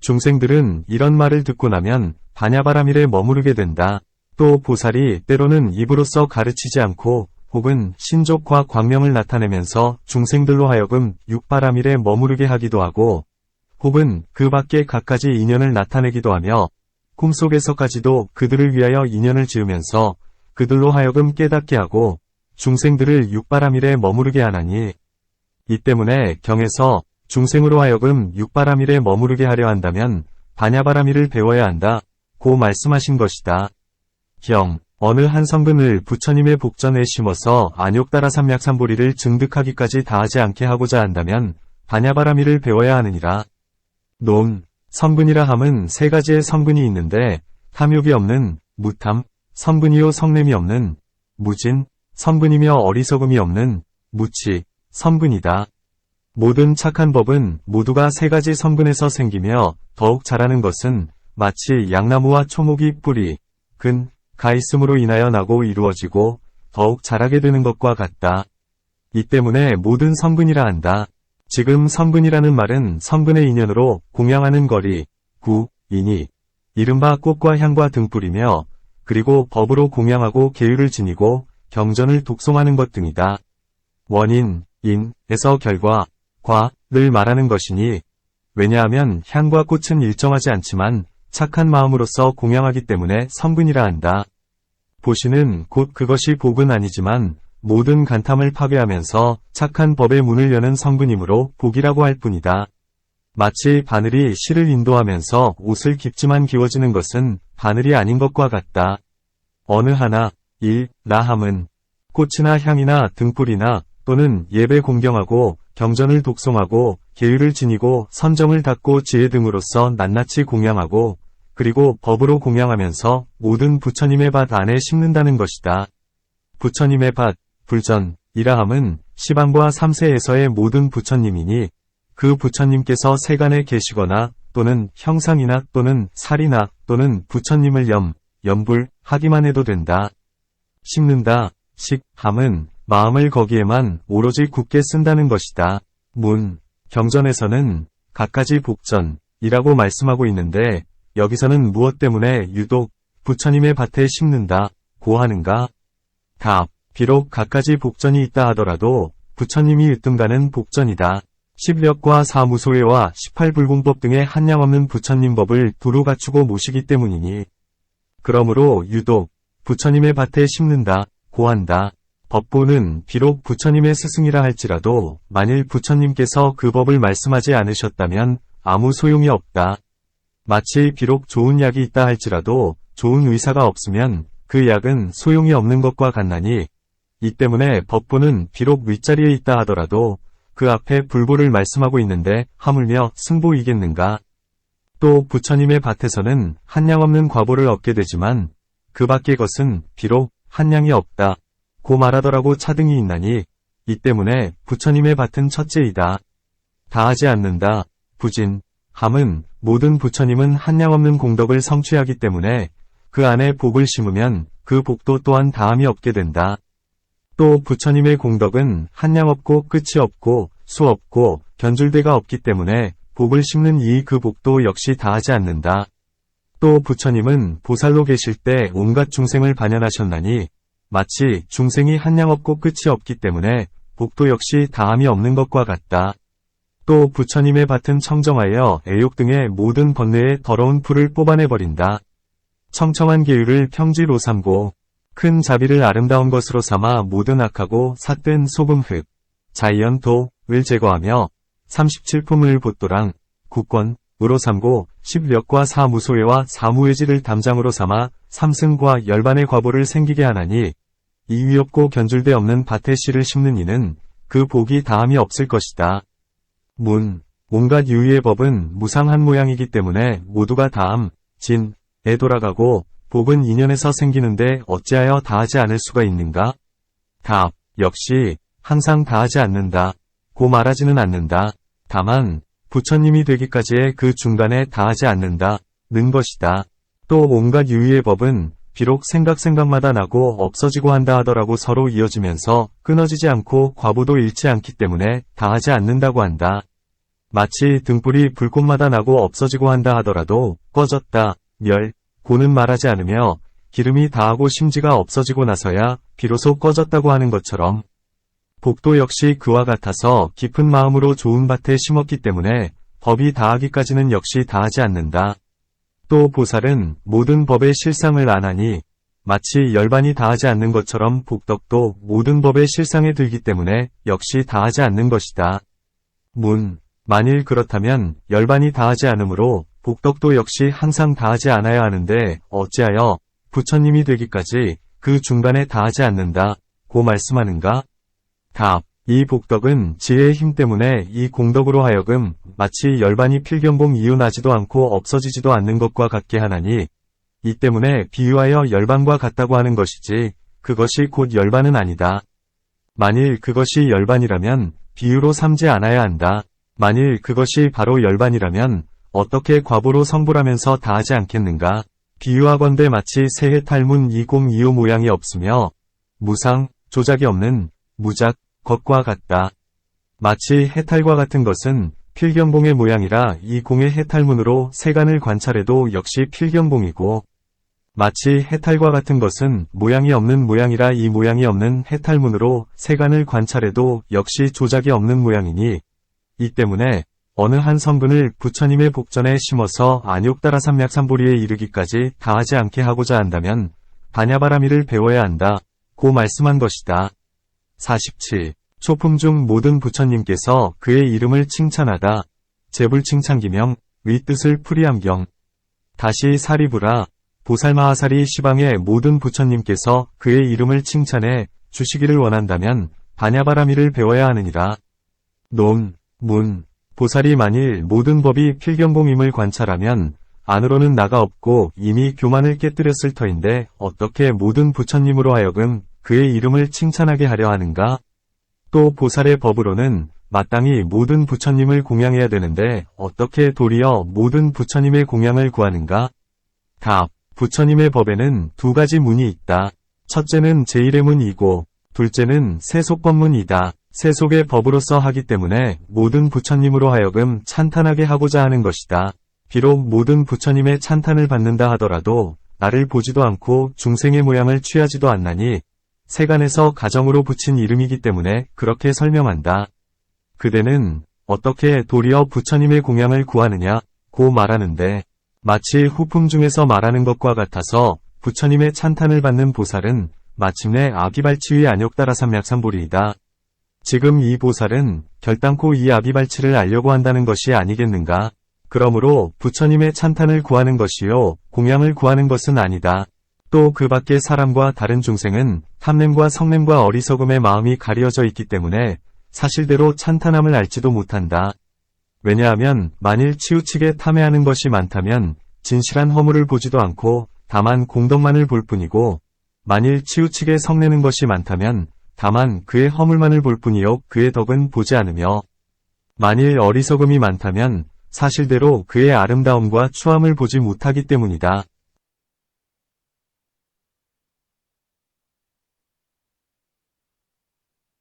중생들은 이런 말을 듣고 나면 반야바라밀에 머무르게 된다. 또 보살이 때로는 입으로써 가르치지 않고 혹은 신족과 광명을 나타내면서 중생들로 하여금 육바라밀에 머무르게 하기도 하고 혹은 그 밖에 갖가지 인연을 나타내기도 하며 꿈속에서까지도 그들을 위하여 인연을 지으면서 그들로 하여금 깨닫게 하고 중생들을 육바라밀에 머무르게 하나니 이 때문에 경에서 중생으로 하여금 육바라밀에 머무르게 하려 한다면 반야바라밀을 배워야 한다. 고 말씀하신 것이다. 경, 어느 한 성근을 부처님의 복전에 심어서 안욕따라삼약삼보리를 증득하기까지 다하지 않게 하고자 한다면 반야바라밀을 배워야 하느니라. 논, 성근이라 함은 세 가지의 성근이 있는데 탐욕이 없는 무탐, 성근이요 성냄이 없는 무진, 성근이며 어리석음이 없는 무치, 성근이다. 모든 착한 법은 모두가 세 가지 성근에서 생기며 더욱 자라는 것은 마치 양나무와 초목이 뿌리, 근, 가 있음으로 인하여 나고 이루어지고 더욱 자라게 되는 것과 같다. 이 때문에 모든 성근이라 한다. 지금 성근이라는 말은 성근의 인연으로 공양하는 거리, 구, 인이, 이른바 꽃과 향과 등불이며 그리고 법으로 공양하고 계율을 지니고 경전을 독송하는 것 등이다. 원인, 인에서 결과, 과를 말하는 것이니 왜냐하면 향과 꽃은 일정하지 않지만 착한 마음으로서 공양하기 때문에 성근이라 한다. 보시는 곧 그것이 복은 아니지만 모든 간탐을 파괴하면서 착한 법의 문을 여는 성근이므로 복이라고 할 뿐이다. 마치 바늘이 실을 인도하면서 옷을 깊지만 기워지는 것은 바늘이 아닌 것과 같다. 어느 하나, 라함은 꽃이나 향이나 등불이나 또는 예배 공경하고 경전을 독송하고 계율을 지니고 선정을 닦고 지혜 등으로서 낱낱이 공양하고 그리고 법으로 공양하면서 모든 부처님의 밭 안에 심는다는 것이다. 부처님의 밭, 불전이라 함은 시방과 삼세에서의 모든 부처님이니 그 부처님께서 세간에 계시거나 또는 형상이나 또는 살이나 또는 부처님을 염불 하기만 해도 된다. 심는다, 함은 마음을 거기에만 오로지 굳게 쓴다는 것이다. 문, 경전에서는 갖가지 복전이라고 말씀하고 있는데 여기서는 무엇 때문에 유독 부처님의 밭에 심는다 고 하는가? 답, 비록 갖가지 복전이 있다 하더라도 부처님이 으뜸가는 복전이다. 10력과 사무소회와 18불공법 등의 한량없는 부처님 법을 두루 갖추고 모시기 때문이니 그러므로 유독 부처님의 밭에 심는다 고 한다. 법보는 비록 부처님의 스승이라 할지라도 만일 부처님께서 그 법을 말씀하지 않으셨다면 아무 소용이 없다. 마치 비록 좋은 약이 있다 할지라도 좋은 의사가 없으면 그 약은 소용이 없는 것과 같나니 이 때문에 법부는 비록 윗자리에 있다 하더라도 그 앞에 불보를 말씀하고 있는데 하물며 승보이겠는가. 또 부처님의 밭에서는 한량 없는 과보를 얻게 되지만 그 밖의 것은 비록 한량이 없다 고 말하더라고 차등이 있나니 이 때문에 부처님의 밭은 첫째이다. 다하지 않는다. 부진, 함은 모든 부처님은 한량 없는 공덕을 성취하기 때문에 그 안에 복을 심으면 그 복도 또한 다함이 없게 된다. 또 부처님의 공덕은 한량 없고 끝이 없고 수 없고 견줄대가 없기 때문에 복을 심는 이 그 복도 역시 다하지 않는다. 또 부처님은 보살로 계실 때 온갖 중생을 반연하셨나니 마치 중생이 한량 없고 끝이 없기 때문에 복도 역시 다함이 없는 것과 같다. 또 부처님의 밭은 청정하여 애욕 등의 모든 번뇌의 더러운 풀을 뽑아내버린다. 청청한 계율을 평지로 삼고 큰 자비를 아름다운 것으로 삼아 모든 악하고 삿된 소금 흙, 자이언 도을 제거하며 37품을 봇도랑, 국권으로 삼고 10력과 사무소회와 사무회지를 담장으로 삼아 삼승과 열반의 과보를 생기게 하나니 이 위없고 견줄대 없는 밭에 씨를 심는 이는 그 복이 다함이 없을 것이다. 온갖 유의의 법은 무상한 모양이기 때문에 모두가 다함, 진에 돌아가고 복은 인연에서 생기는데 어찌하여 다하지 않을 수가 있는가? 답, 역시 항상 다하지 않는다. 고 말하지는 않는다. 다만 부처님이 되기까지의 그 중간에 다하지 않는다. 는 것이다. 또 온갖 유의의 법은 비록 생각마다 나고 없어지고 한다 하더라고 서로 이어지면서 끊어지지 않고 과보도 잃지 않기 때문에 다하지 않는다고 한다. 마치 등불이 불꽃마다 나고 없어지고 한다 하더라도 꺼졌다, 고는 말하지 않으며 기름이 다하고 심지가 없어지고 나서야 비로소 꺼졌다고 하는 것처럼 복도 역시 그와 같아서 깊은 마음으로 좋은 밭에 심었기 때문에 법이 다하기까지는 역시 다하지 않는다. 또 보살은 모든 법의 실상을 아나니 마치 열반이 다하지 않는 것처럼 복덕도 모든 법의 실상에 들기 때문에 역시 다하지 않는 것이다. 만일 그렇다면 열반이 다하지 않으므로 복덕도 역시 항상 다하지 않아야 하는데 어찌하여 부처님이 되기까지 그 중간에 다하지 않는다 고 말씀하는가? 답, 이 복덕은 지혜의 힘 때문에 이 공덕으로 하여금 마치 열반이 필경봉 이윤하지도 않고 없어지지도 않는 것과 같게 하나니 이 때문에 비유하여 열반과 같다고 하는 것이지 그것이 곧 열반은 아니다. 만일 그것이 열반이라면 비유로 삼지 않아야 한다. 만일 그것이 바로 열반이라면 어떻게 과보로 성불하면서 다하지 않겠는가? 비유하건대 마치 새해 탈문 2025 모양이 없으며 무상, 조작이 없는 무작 것과 같다. 마치 해탈과 같은 것은 필경봉의 모양이라 이 공의 해탈문으로 세간을 관찰해도 역시 필경봉이고 마치 해탈과 같은 것은 모양이 없는 모양이라 이 모양이 없는 해탈문으로 세간을 관찰해도 역시 조작이 없는 모양이니 이 때문에 어느 한 성분을 부처님의 복전에 심어서 안욕따라 삼약삼보리에 이르기까지 다하지 않게 하고자 한다면 반야바라미를 배워야 한다 고 말씀한 것이다. 47. 초품 중 모든 부처님께서 그의 이름을 칭찬하다. 제불칭찬기명, 윗뜻을 풀이함경. 다시 사리부라. 보살마하사리 시방의 모든 부처님께서 그의 이름을 칭찬해 주시기를 원한다면 반야바라미를 배워야 하느니라. 보살이 만일 모든 법이 필경봉임을 관찰하면 안으로는 나가 없고 이미 교만을 깨뜨렸을 터인데 어떻게 모든 부처님으로 하여금 그의 이름을 칭찬하게 하려 하는가? 또 보살의 법으로는 마땅히 모든 부처님을 공양해야 되는데 어떻게 도리어 모든 부처님의 공양을 구하는가? 답, 부처님의 법에는 두 가지 문이 있다. 첫째는 제1의 문이고 둘째는 세속법문이다. 세속의 법으로서 하기 때문에 모든 부처님으로 하여금 찬탄하게 하고자 하는 것이다. 비록 모든 부처님의 찬탄을 받는다 하더라도 나를 보지도 않고 중생의 모양을 취하지도 않나니 세간에서 가정으로 붙인 이름이기 때문에 그렇게 설명한다. 그대는 어떻게 도리어 부처님의 공양을 구하느냐 고 말하는데 마치 후품 중에서 말하는 것과 같아서 부처님의 찬탄을 받는 보살은 마침내 아비발치의 안욕따라 삼약삼보리이다. 지금 이 보살은 결단코 이 아비발치를 알려고 한다는 것이 아니겠는가? 그러므로 부처님의 찬탄을 구하는 것이요 공양을 구하는 것은 아니다. 또 그 밖의 사람과 다른 중생은 탐냄과 성냄과 어리석음의 마음이 가려져 있기 때문에 사실대로 찬탄함을 알지도 못한다. 왜냐하면 만일 치우치게 탐해하는 것이 많다면 진실한 허물을 보지도 않고 다만 공덕만을 볼 뿐이고, 만일 치우치게 성내는 것이 많다면 다만 그의 허물만을 볼 뿐이요 그의 덕은 보지 않으며, 만일 어리석음이 많다면 사실대로 그의 아름다움과 추함을 보지 못하기 때문이다.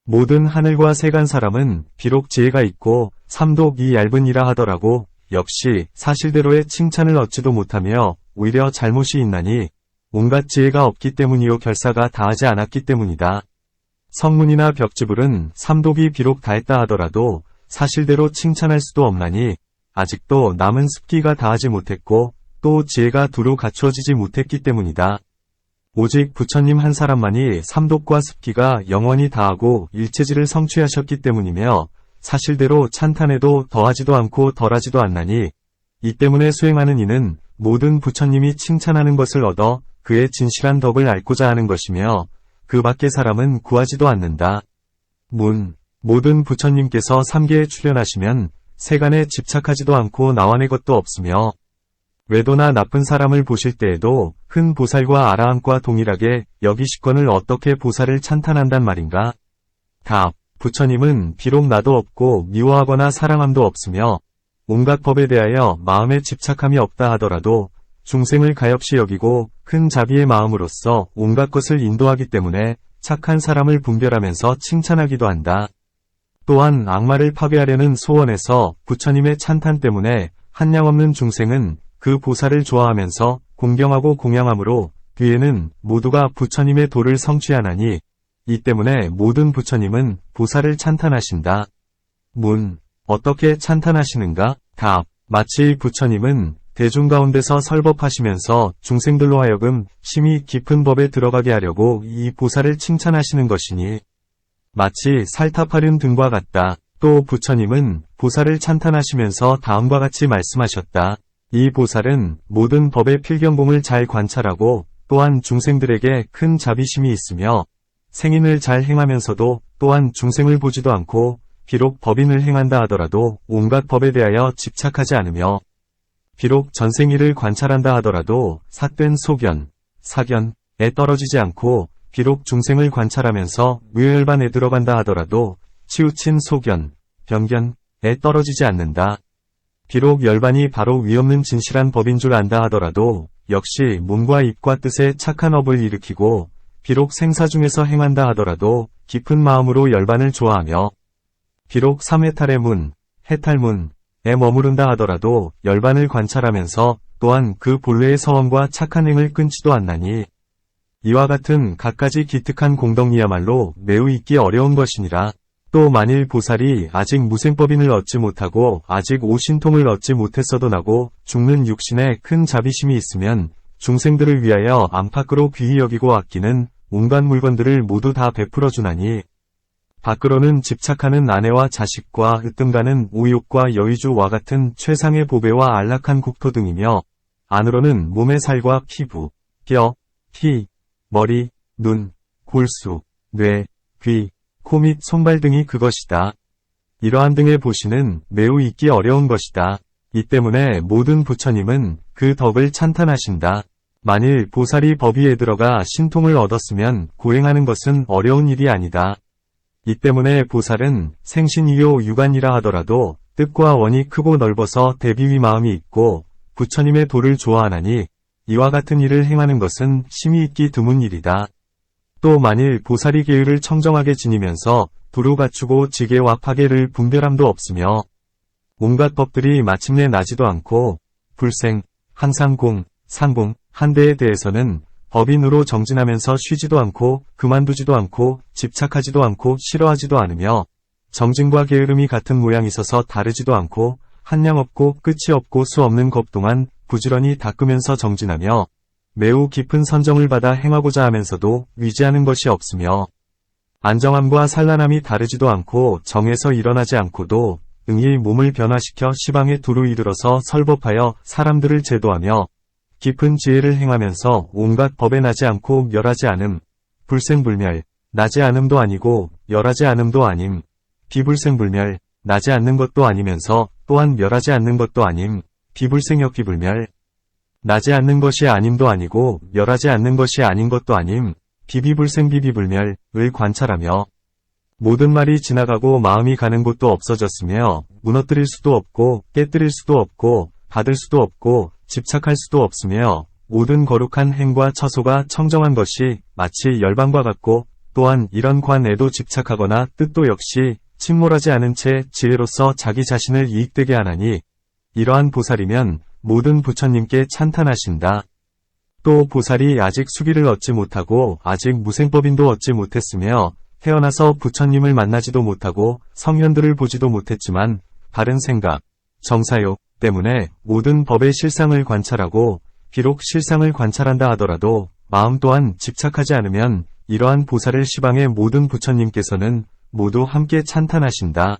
모든 하늘과 세간 사람은 비록 지혜가 있고 삼독이 얇으니라 하더라고 역시 사실대로의 칭찬을 얻지도 못하며 오히려 잘못이 있나니 온갖 지혜가 없기 때문이요 결사가 다하지 않았기 때문이다. 성문이나 벽지불은 삼독이 비록 다했다 하더라도 사실대로 칭찬할 수도 없나니 아직도 남은 습기가 다하지 못했고 또 지혜가 두루 갖추어지지 못했기 때문이다. 오직 부처님 한 사람만이 삼독과 습기가 영원히 다하고 일체지를 성취하셨기 때문이며 사실대로 찬탄해도 더하지도 않고 덜하지도 않나니 이 때문에 수행하는 이는 모든 부처님이 칭찬하는 것을 얻어 그의 진실한 덕을 알고자 하는 것이며 그 밖의 사람은 구하지도 않는다. 모든 부처님께서 삼계에 출현하시면 세간에 집착하지도 않고 나와내 것도 없으며 외도나 나쁜 사람을 보실 때에도 큰 보살과 아라함과 동일하게 여기시건을 어떻게 보살을 찬탄한단 말인가? 답. 부처님은 비록 나도 없고 미워하거나 사랑함도 없으며 온갖 법에 대하여 마음에 집착함이 없다 하더라도 중생을 가엾이 여기고 큰 자비의 마음으로써 온갖 것을 인도하기 때문에 착한 사람을 분별하면서 칭찬하기도 한다. 또한 악마를 파괴하려는 소원에서 부처님의 찬탄 때문에 한량없는 중생은 그 보살을 좋아하면서 공경하고 공양함으로 뒤에는 모두가 부처님의 도를 성취하나니 이 때문에 모든 부처님은 보살을 찬탄하신다. 어떻게 찬탄하시는가? 답. 마치 부처님은 대중 가운데서 설법하시면서 중생들로 하여금 심히 깊은 법에 들어가게 하려고 이 보살을 칭찬하시는 것이니 마치 살타파륜 등과 같다. 또 부처님은 보살을 찬탄하시면서 다음과 같이 말씀하셨다. 이 보살은 모든 법의 필경공을 잘 관찰하고 또한 중생들에게 큰 자비심이 있으며 생인을 잘 행하면서도 또한 중생을 보지도 않고 비록 법인을 행한다 하더라도 온갖 법에 대하여 집착하지 않으며 비록 전생일을 관찰한다 하더라도 삿된 소견, 사견에 떨어지지 않고 비록 중생을 관찰하면서 묘열반에 들어간다 하더라도 치우친 소견, 변견에 떨어지지 않는다. 비록 열반이 바로 위없는 진실한 법인 줄 안다 하더라도 역시 몸과 입과 뜻에 착한 업을 일으키고 비록 생사 중에서 행한다 하더라도 깊은 마음으로 열반을 좋아하며 비록 삼해탈의 문, 해탈문에 머무른다 하더라도 열반을 관찰하면서 또한 그 본래의 서원과 착한 행을 끊지도 않나니 이와 같은 갖가지 기특한 공덕이야말로 매우 잊기 어려운 것이니라. 또 만일 보살이 아직 무생법인을 얻지 못하고 아직 오신통을 얻지 못했어도 나고 죽는 육신에 큰 자비심이 있으면 중생들을 위하여 안팎으로 귀히 여기고 아끼는 온갖 물건들을 모두 다 베풀어 주나니 밖으로는 집착하는 아내와 자식과 으뜸가는 오욕과 여의주와 같은 최상의 보배와 안락한 국토 등이며 안으로는 몸의 살과 피부, 뼈, 피, 머리, 눈, 골수, 뇌, 귀, 코 및 손발 등이 그것이다. 이러한 등의 보시는 매우 잊기 어려운 것이다. 이 때문에 모든 부처님은 그 덕을 찬탄하신다. 만일 보살이 법위에 들어가 신통을 얻었으면 고행하는 것은 어려운 일이 아니다. 이 때문에 보살은 생신이요 유관이라 하더라도 뜻과 원이 크고 넓어서 대비위 마음이 있고 부처님의 도를 좋아하나니 이와 같은 일을 행하는 것은 심히 있기 드문 일이다. 또 만일 보살이 계율을 청정하게 지니면서 두루 갖추고 지계와 파계를 분별함도 없으며 온갖 법들이 마침내 나지도 않고 불생, 항상공, 상공, 한대에 대해서는 법인으로 정진하면서 쉬지도 않고 그만두지도 않고 집착하지도 않고 싫어하지도 않으며 정진과 게으름이 같은 모양이 있어서 다르지도 않고 한량 없고 끝이 없고 수 없는 것 동안 부지런히 닦으면서 정진하며 매우 깊은 선정을 받아 행하고자 하면서도 위지하는 것이 없으며 안정함과 산란함이 다르지도 않고 정에서 일어나지 않고도 응이 몸을 변화시켜 시방에 두루 이르러서 설법하여 사람들을 제도하며 깊은 지혜를 행하면서 온갖 법에 나지 않고 멸하지 않음. 불생불멸, 나지 않음도 아니고 멸하지 않음도 아님. 비불생불멸, 나지 않는 것도 아니면서 또한 멸하지 않는 것도 아님. 비불생역비불멸, 나지 않는 것이 아님도 아니고 멸하지 않는 것이 아닌 것도 아님. 비비불생비비불멸을 관찰하며 모든 말이 지나가고 마음이 가는 곳도 없어졌으며 무너뜨릴 수도 없고 깨뜨릴 수도 없고 받을 수도 없고 집착할 수도 없으며 모든 거룩한 행과 처소가 청정한 것이 마치 열방과 같고 또한 이런 관에도 집착하거나 뜻도 역시 침몰하지 않은 채 지혜로서 자기 자신을 이익되게 하나니 이러한 보살이면 모든 부처님께 찬탄하신다. 또 보살이 아직 수기를 얻지 못하고 아직 무생법인도 얻지 못했으며 태어나서 부처님을 만나지도 못하고 성현들을 보지도 못했지만 바른 생각, 정사욕 때문에 모든 법의 실상을 관찰하고 비록 실상을 관찰한다 하더라도 마음 또한 집착하지 않으면 이러한 보살을 시방의 모든 부처님께서는 모두 함께 찬탄하신다.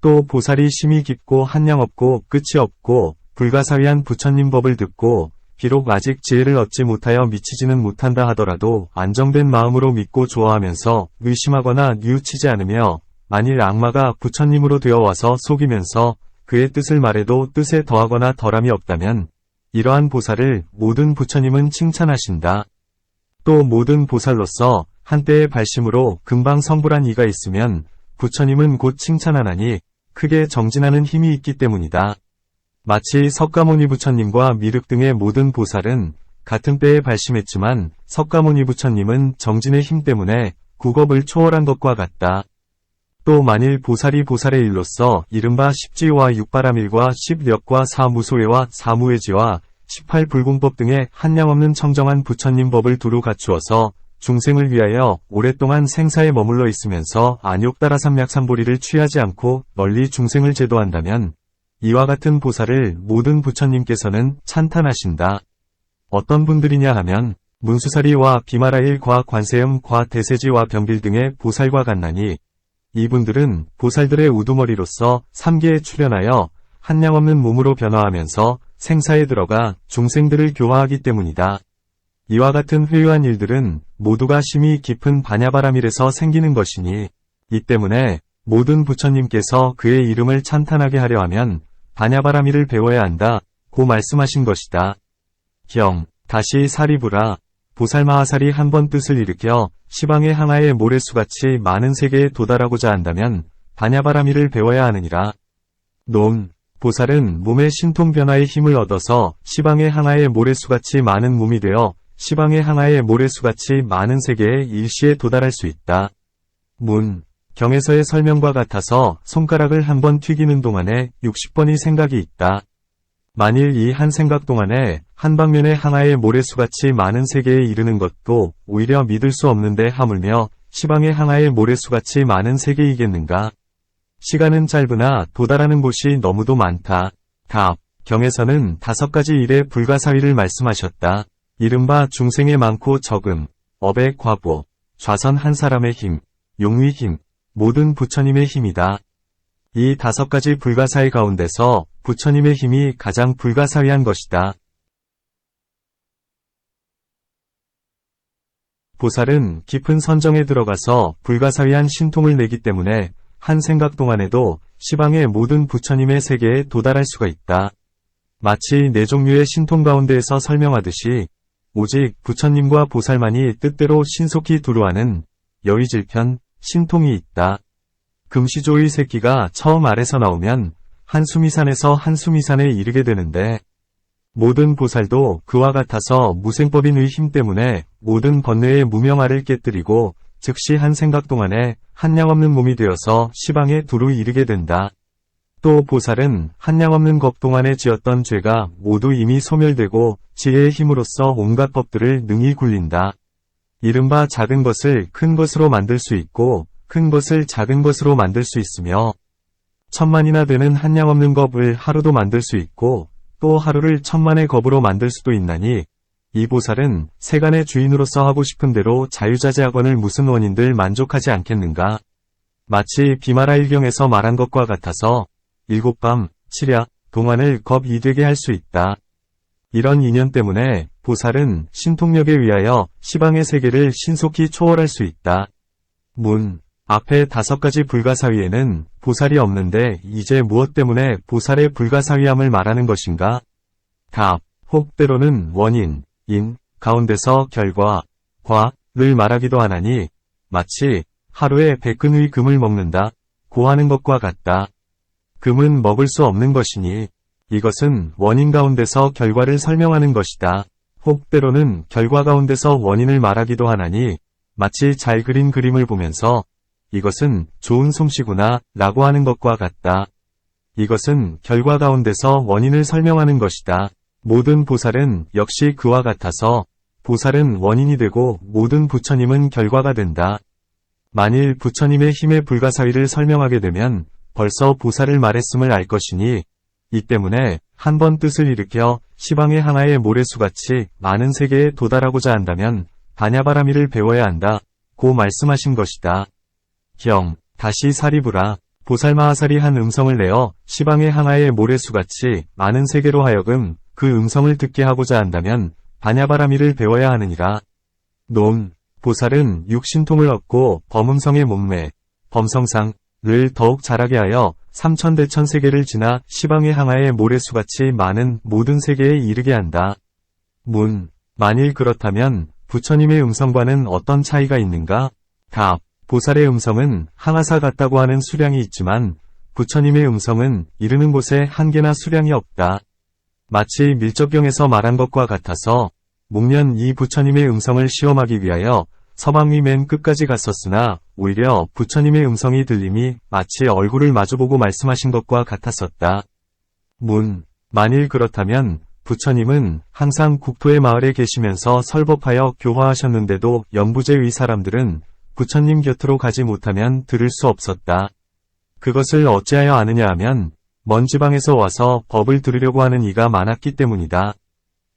또 보살이 심이 깊고 한량 없고 끝이 없고 불가사의한 부처님 법을 듣고 비록 아직 지혜를 얻지 못하여 미치지는 못한다 하더라도 안정된 마음으로 믿고 좋아하면서 의심하거나 뉘우치지 않으며 만일 악마가 부처님으로 되어와서 속이면서 그의 뜻을 말해도 뜻에 더하거나 덜함이 없다면 이러한 보살을 모든 부처님은 칭찬하신다. 또 모든 보살로서 한때의 발심으로 금방 성불한 이가 있으면 부처님은 곧 칭찬하나니 크게 정진하는 힘이 있기 때문이다. 마치 석가모니 부처님과 미륵 등의 모든 보살은 같은 때에 발심했지만 석가모니 부처님은 정진의 힘 때문에 국업을 초월한 것과 같다. 또 만일 보살이 보살의 일로서 이른바 십지와 육바라밀과 십력과 사무소회와 사무회지와 18불공법 등의 한량없는 청정한 부처님 법을 두루 갖추어서 중생을 위하여 오랫동안 생사에 머물러 있으면서 안욕따라삼약삼보리를 취하지 않고 널리 중생을 제도한다면 이와 같은 보살을 모든 부처님께서는 찬탄하신다. 어떤 분들이냐 하면 문수사리와 비마라일과 관세음과 대세지와 병길 등의 보살과 같나니 이분들은 보살들의 우두머리로서 3계에 출현하여 한량없는 몸으로 변화하면서 생사에 들어가 중생들을 교화하기 때문이다. 이와 같은 회유한 일들은 모두가 심히 깊은 반야바라밀에서 생기는 것이니 이 때문에 모든 부처님께서 그의 이름을 찬탄하게 하려 하면 반야바라밀을 배워야 한다 고 말씀하신 것이다. 경, 다시 사리부라. 보살마하살이 한 번 뜻을 일으켜 시방의 항아의 모래수같이 많은 세계에 도달하고자 한다면 반야바라밀을 배워야 하느니라. 논, 보살은 몸의 신통 변화의 힘을 얻어서 시방의 항아의 모래수같이 많은 몸이 되어 시방의 항아의 모래수같이 많은 세계에 일시에 도달할 수 있다. 문, 경에서의 설명과 같아서 손가락을 한 번 튀기는 동안에 60번이 생각이 있다. 만일 이 한 생각 동안에 한 방면의 항아의 모래수같이 많은 세계에 이르는 것도 오히려 믿을 수 없는데 하물며 시방의 항아의 모래수같이 많은 세계이겠는가? 시간은 짧으나 도달하는 곳이 너무도 많다. 답, 경에서는 5가지 일의 불가사의를 말씀하셨다. 이른바 중생의 많고 적음, 업의 과보, 좌선 한 사람의 힘, 용의 힘, 모든 부처님의 힘이다. 이 5가지 불가사의 가운데서 부처님의 힘이 가장 불가사의한 것이다. 보살은 깊은 선정에 들어가서 불가사의한 신통을 내기 때문에 한 생각 동안에도 시방의 모든 부처님의 세계에 도달할 수가 있다. 마치 4종류의 신통 가운데에서 설명하듯이 오직 부처님과 보살만이 뜻대로 신속히 두루하는 여의질편, 신통이 있다. 금시조의 새끼가 처음 알에서 나오면 한수미산에서 한수미산에 이르게 되는데 모든 보살도 그와 같아서 무생법인의 힘 때문에 모든 번뇌의 무명화를 깨뜨리고 즉시 한 생각 동안에 한량없는 몸이 되어서 시방에 두루 이르게 된다. 또 보살은 한량없는 것 동안에 지었던 죄가 모두 이미 소멸되고 지혜의 힘으로써 온갖 법들을 능히 굴린다. 이른바 작은 것을 큰 것으로 만들 수 있고 큰 것을 작은 것으로 만들 수 있으며 1000만이나 되는 한량없는 겁을 하루도 만들 수 있고 또 하루를 1000만의 겁으로 만들 수도 있나니 이 보살은 세간의 주인으로서 하고 싶은 대로 자유자재하거늘 무슨 원인들 만족하지 않겠는가? 마치 비마라일경에서 말한 것과 같아서 7밤, 7야 동안을 겁이 되게 할 수 있다. 이런 인연 때문에 보살은 신통력에 의하여 시방의 세계를 신속히 초월할 수 있다. 문. 앞에 5가지 불가사위에는 보살이 없는데 이제 무엇 때문에 보살의 불가사위함을 말하는 것인가? 답. 혹 때로는 원인, 인, 가운데서 결과, 과를 말하기도 하나니 마치 하루에 100근의 금을 먹는다 고 하는 것과 같다. 금은 먹을 수 없는 것이니 이것은 원인 가운데서 결과를 설명하는 것이다. 혹 때로는 결과 가운데서 원인을 말하기도 하나니 마치 잘 그린 그림을 보면서 이것은 좋은 솜씨구나 라고 하는 것과 같다. 이것은 결과 가운데서 원인을 설명하는 것이다. 모든 보살은 역시 그와 같아서 보살은 원인이 되고 모든 부처님은 결과가 된다. 만일 부처님의 힘의 불가사위를 설명하게 되면 벌써 보살을 말했음을 알 것이니 이 때문에 한 번 뜻을 일으켜 시방의 항아의 모래수같이 많은 세계에 도달하고자 한다면 바냐바라미를 배워야 한다 고 말씀하신 것이다. 경. 다시 사리부라. 보살마하살이 한 음성을 내어 시방의 항아의 모래수같이 많은 세계로 하여금 그 음성을 듣게 하고자 한다면 바냐바라미를 배워야 하느니라. 논. 보살은 육신통을 얻고 범음성의 몸매, 범성상을 더욱 자라게 하여 삼천대천 세계를 지나 시방의 항아의 모래수같이 많은 모든 세계에 이르게 한다. 문. 만일 그렇다면 부처님의 음성과는 어떤 차이가 있는가? 답. 보살의 음성은 항아사 같다고 하는 수량이 있지만 부처님의 음성은 이르는 곳에 한계나 수량이 없다. 마치 밀적경에서 말한 것과 같아서 목련 이 부처님의 음성을 시험하기 위하여 서방위 맨 끝까지 갔었으나 오히려 부처님의 음성이 들림이 마치 얼굴을 마주보고 말씀하신 것과 같았었다. 문. 만일 그렇다면 부처님은 항상 국토의 마을에 계시면서 설법하여 교화하셨는데도 연부제의 사람들은 부처님 곁으로 가지 못하면 들을 수 없었다. 그것을 어찌하여 아느냐 하면 먼 지방에서 와서 법을 들으려고 하는 이가 많았기 때문이다.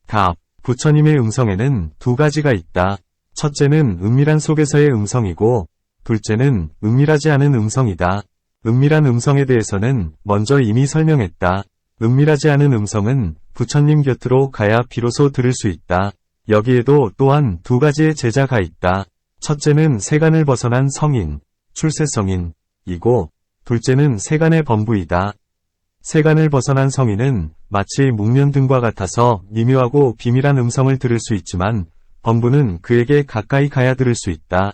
답. 부처님의 음성에는 2가지가 있다. 첫째는 은밀한 속에서의 음성이고 둘째는 은밀하지 않은 음성이다. 은밀한 음성에 대해서는 먼저 이미 설명했다. 은밀하지 않은 음성은 부처님 곁으로 가야 비로소 들을 수 있다. 여기에도 또한 2가지의 제자가 있다. 첫째는 세간을 벗어난 성인, 출세성인이고 둘째는 세간의 범부이다. 세간을 벗어난 성인은 마치 목련등과 같아서 미묘하고 비밀한 음성을 들을 수 있지만 범부는 그에게 가까이 가야 들을 수 있다.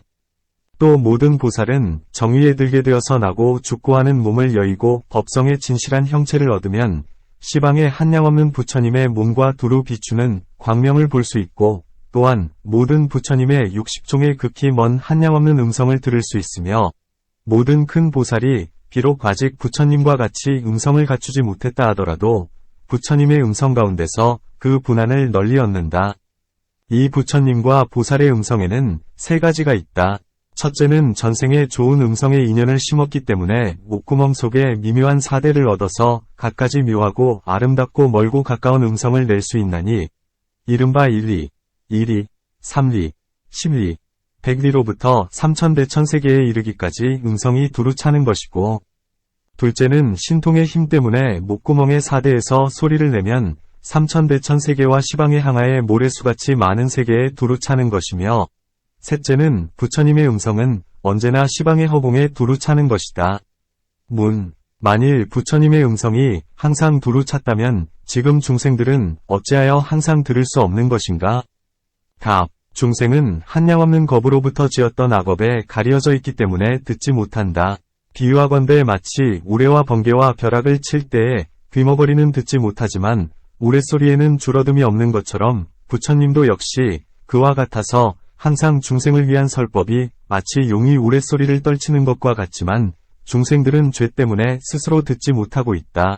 또 모든 보살은 정의에 들게 되어서 나고 죽고 하는 몸을 여의고 법성의 진실한 형체를 얻으면 시방에 한량없는 부처님의 몸과 두루 비추는 광명을 볼 수 있고 또한 모든 부처님의 60종의 극히 먼 한량없는 음성을 들을 수 있으며 모든 큰 보살이 비록 아직 부처님과 같이 음성을 갖추지 못했다 하더라도 부처님의 음성 가운데서 그 분한을 널리 얻는다. 이 부처님과 보살의 음성에는 3가지가 있다. 첫째는 전생에 좋은 음성의 인연을 심었기 때문에 목구멍 속에 미묘한 사대를 얻어서 갖가지 묘하고 아름답고 멀고 가까운 음성을 낼 수 있나니 이른바 1리, 2리, 3리, 10리, 100리로부터 삼천대천 세계에 이르기까지 음성이 두루 차는 것이고 둘째는 신통의 힘 때문에 목구멍의 사대에서 소리를 내면 삼천대천 세계와 시방의 항아의 모래수같이 많은 세계에 두루 차는 것이며 셋째는 부처님의 음성은 언제나 시방의 허공에 두루 차는 것이다. 문. 만일 부처님의 음성이 항상 두루 찼다면 지금 중생들은 어찌하여 항상 들을 수 없는 것인가? 답. 중생은 한량없는 겁으로부터 지었던 악업에 가려져 있기 때문에 듣지 못한다. 비유하건대 마치 우레와 번개와 벼락을 칠 때에 귀머거리는 듣지 못하지만 우레소리에는 줄어듦이 없는 것처럼 부처님도 역시 그와 같아서 항상 중생을 위한 설법이 마치 용이 우레소리를 떨치는 것과 같지만 중생들은 죄 때문에 스스로 듣지 못하고 있다.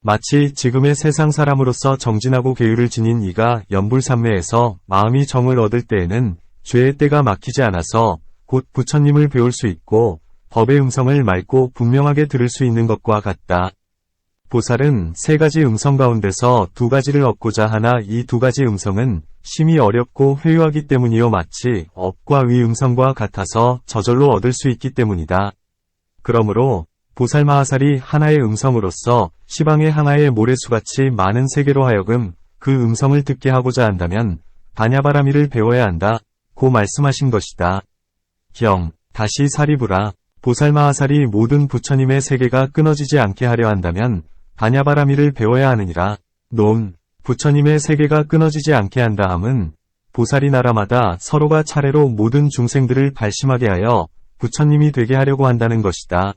마치 지금의 세상 사람으로서 정진하고 계율을 지닌 이가 연불삼매에서 마음이 정을 얻을 때에는 죄의 때가 막히지 않아서 곧 부처님을 배울 수 있고 법의 음성을 맑고 분명하게 들을 수 있는 것과 같다. 보살은 3가지 음성 가운데서 2가지를 얻고자 하나 이 2가지 음성은 심히 어렵고 회유하기 때문이요 마치 업과 위 음성과 같아서 저절로 얻을 수 있기 때문이다. 그러므로 보살마하살이 하나의 음성으로서 시방의 항아의 모래수같이 많은 세계로 하여금 그 음성을 듣게 하고자 한다면 반야바라미를 배워야 한다. 고 말씀하신 것이다. 경, 다시 사리부라. 보살마하살이 모든 부처님의 세계가 끊어지지 않게 하려 한다면 반야바라미를 배워야 하느니라. 논, 부처님의 세계가 끊어지지 않게 한다 함은 보살이 나라마다 서로가 차례로 모든 중생들을 발심하게 하여 부처님이 되게 하려고 한다는 것이다.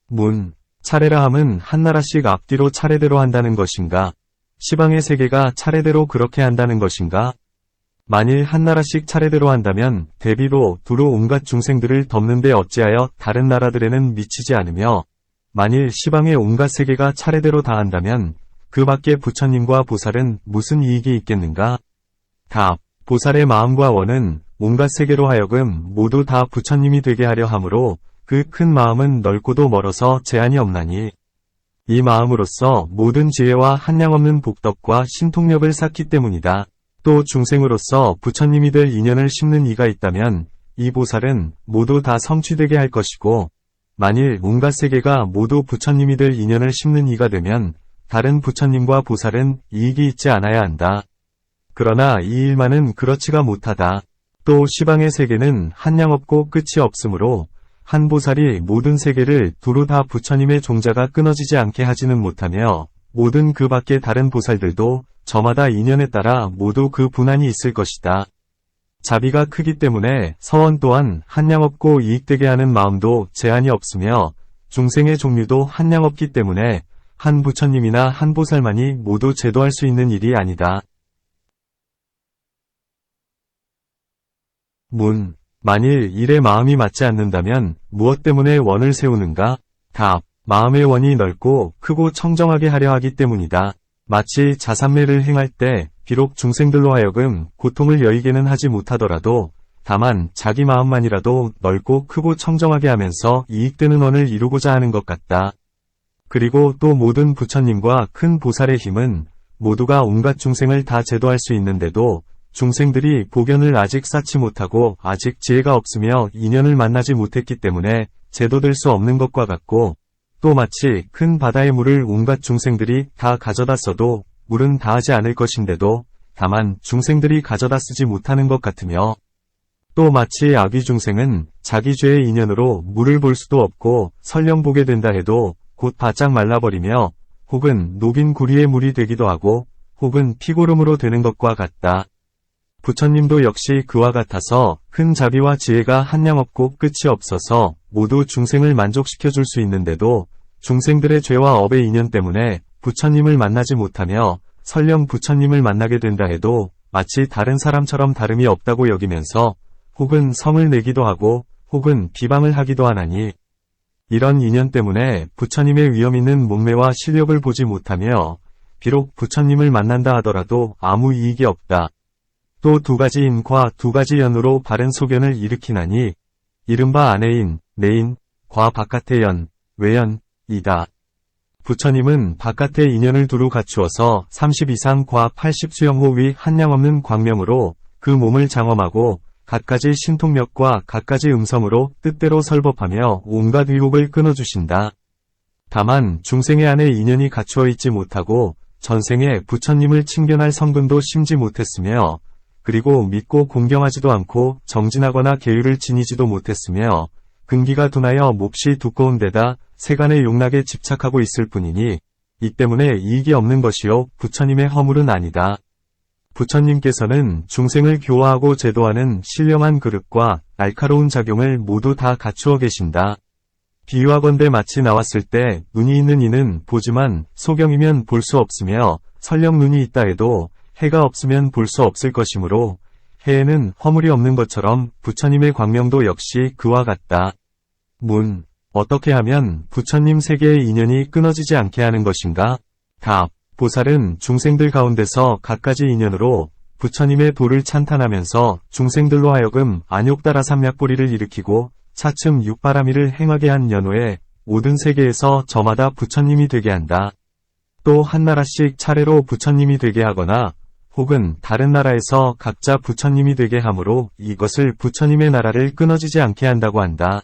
문, 차례라 함은 한 나라씩 앞뒤로 차례대로 한다는 것인가? 시방의 세계가 차례대로 그렇게 한다는 것인가? 만일 한 나라씩 차례대로 한다면 대비로 두루 온갖 중생들을 덮는데 어찌하여 다른 나라들에는 미치지 않으며, 만일 시방의 온갖 세계가 차례대로 다 한다면 그 밖에 부처님과 보살은 무슨 이익이 있겠는가? 답. 보살의 마음과 원은 온갖 세계로 하여금 모두 다 부처님이 되게 하려 하므로 그 큰 마음은 넓고도 멀어서 제한이 없나니, 이 마음으로써 모든 지혜와 한량없는 복덕과 신통력을 쌓기 때문이다. 또 중생으로서 부처님이 될 인연을 심는 이가 있다면 이 보살은 모두 다 성취되게 할 것이고, 만일 온갖 세계가 모두 부처님이 될 인연을 심는 이가 되면 다른 부처님과 보살은 이익이 있지 않아야 한다. 그러나 이 일만은 그렇지가 못하다. 또 시방의 세계는 한량없고 끝이 없으므로 한 보살이 모든 세계를 두루 다 부처님의 종자가 끊어지지 않게 하지는 못하며, 모든 그 밖의 다른 보살들도 저마다 인연에 따라 모두 그 분한이 있을 것이다. 자비가 크기 때문에 서원 또한 한량없고 이익되게 하는 마음도 제한이 없으며, 중생의 종류도 한량없기 때문에 한 부처님이나 한 보살만이 모두 제도할 수 있는 일이 아니다. 문, 만일 일에 마음이 맞지 않는다면 무엇 때문에 원을 세우는가? 답, 마음의 원이 넓고 크고 청정하게 하려 하기 때문이다. 마치 자산매를 행할 때 비록 중생들로 하여금 고통을 여의게는 하지 못하더라도 다만 자기 마음만이라도 넓고 크고 청정하게 하면서 이익되는 원을 이루고자 하는 것 같다. 그리고 또 모든 부처님과 큰 보살의 힘은 모두가 온갖 중생을 다 제도할 수 있는데도 중생들이 보견을 아직 쌓지 못하고 아직 지혜가 없으며 인연을 만나지 못했기 때문에 제도될 수 없는 것과 같고, 또 마치 큰 바다의 물을 온갖 중생들이 다 가져다 써도 물은 다하지 않을 것인데도 다만 중생들이 가져다 쓰지 못하는 것 같으며, 또 마치 아귀 중생은 자기 죄의 인연으로 물을 볼 수도 없고 설령 보게 된다 해도 곧 바짝 말라버리며 혹은 녹인 구리의 물이 되기도 하고 혹은 피고름으로 되는 것과 같다. 부처님도 역시 그와 같아서 큰 자비와 지혜가 한량없고 끝이 없어서 모두 중생을 만족시켜 줄 수 있는데도 중생들의 죄와 업의 인연 때문에 부처님을 만나지 못하며 설령 부처님을 만나게 된다 해도 마치 다른 사람처럼 다름이 없다고 여기면서 혹은 성을 내기도 하고 혹은 비방을 하기도 하나니, 이런 인연 때문에 부처님의 위엄 있는 몸매와 실력을 보지 못하며 비록 부처님을 만난다 하더라도 아무 이익이 없다. 또 두 가지 인과 두 가지 연으로 바른 소견을 일으키나니, 이른바 안의 내인, 과 바깥의 연, 외연이다. 부처님은 바깥의 인연을 두루 갖추어서 30 이상 과 80 수영호 위 한량없는 광명으로 그 몸을 장엄하고 갖가지 신통력과 갖가지 음성으로 뜻대로 설법하며 온갖 위복을 끊어주신다. 다만 중생의 안에 인연이 갖추어 있지 못하고 전생에 부처님을 칭견할 성분도 심지 못했으며, 그리고 믿고 공경하지도 않고 정진하거나 계율을 지니지도 못했으며 근기가 둔하여 몹시 두꺼운 데다 세간의 욕락에 집착하고 있을 뿐이니, 이 때문에 이익이 없는 것이요 부처님의 허물은 아니다. 부처님께서는 중생을 교화하고 제도하는 신령한 그릇과 날카로운 작용을 모두 다 갖추어 계신다. 비유하건대 마치 나왔을 때 눈이 있는 이는 보지만 소경이면 볼 수 없으며 설령 눈이 있다 해도 해가 없으면 볼 수 없을 것이므로 해에는 허물이 없는 것처럼 부처님의 광명도 역시 그와 같다. 문, 어떻게 하면 부처님 세계의 인연이 끊어지지 않게 하는 것인가? 답, 보살은 중생들 가운데서 갖가지 인연으로 부처님의 도를 찬탄하면서 중생들로 하여금 안욕따라 삼약보리를 일으키고 차츰 육바라미를 행하게 한 연후에 모든 세계에서 저마다 부처님이 되게 한다. 또 한 나라씩 차례로 부처님이 되게 하거나 혹은 다른 나라에서 각자 부처님이 되게 함으로 이것을 부처님의 나라를 끊어지지 않게 한다고 한다.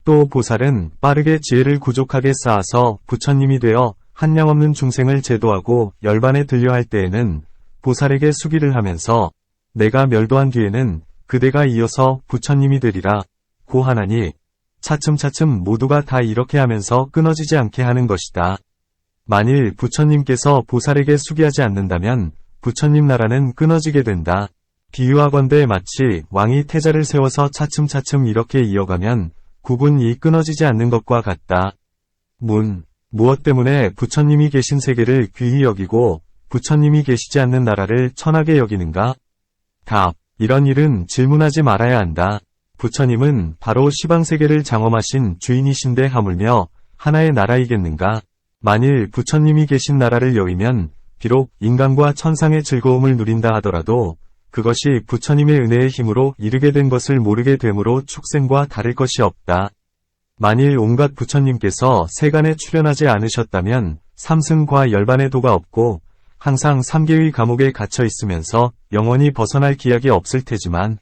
또 보살은 빠르게 지혜를 구족하게 쌓아서 부처님이 되어 한량없는 중생을 제도하고 열반에 들려 할 때에는 보살에게 수기를 하면서 내가 멸도한 뒤에는 그대가 이어서 부처님이 되리라 고 하나니 차츰차츰 모두가 다 이렇게 하면서 끊어지지 않게 하는 것이다. 만일 부처님께서 보살에게 수기하지 않는다면 부처님 나라는 끊어지게 된다. 비유하건대 마치 왕이 태자를 세워서 차츰차츰 이렇게 이어가면 구분이 끊어지지 않는 것과 같다. 무엇 때문에 부처님이 계신 세계를 귀히 여기고 부처님이 계시지 않는 나라를 천하게 여기는가? 답. 이런 일은 질문하지 말아야 한다. 부처님은 바로 시방세계를 장엄하신 주인이신데 하물며 하나의 나라이겠는가? 만일 부처님이 계신 나라를 여의면 비록 인간과 천상의 즐거움을 누린다 하더라도 그것이 부처님의 은혜의 힘으로 이르게 된 것을 모르게 되므로 축생과 다를 것이 없다. 만일 온갖 부처님께서 세간에 출현하지 않으셨다면 삼승과 열반의 도가 없고 항상 삼계의 감옥에 갇혀 있으면서 영원히 벗어날 기약이 없을 테지만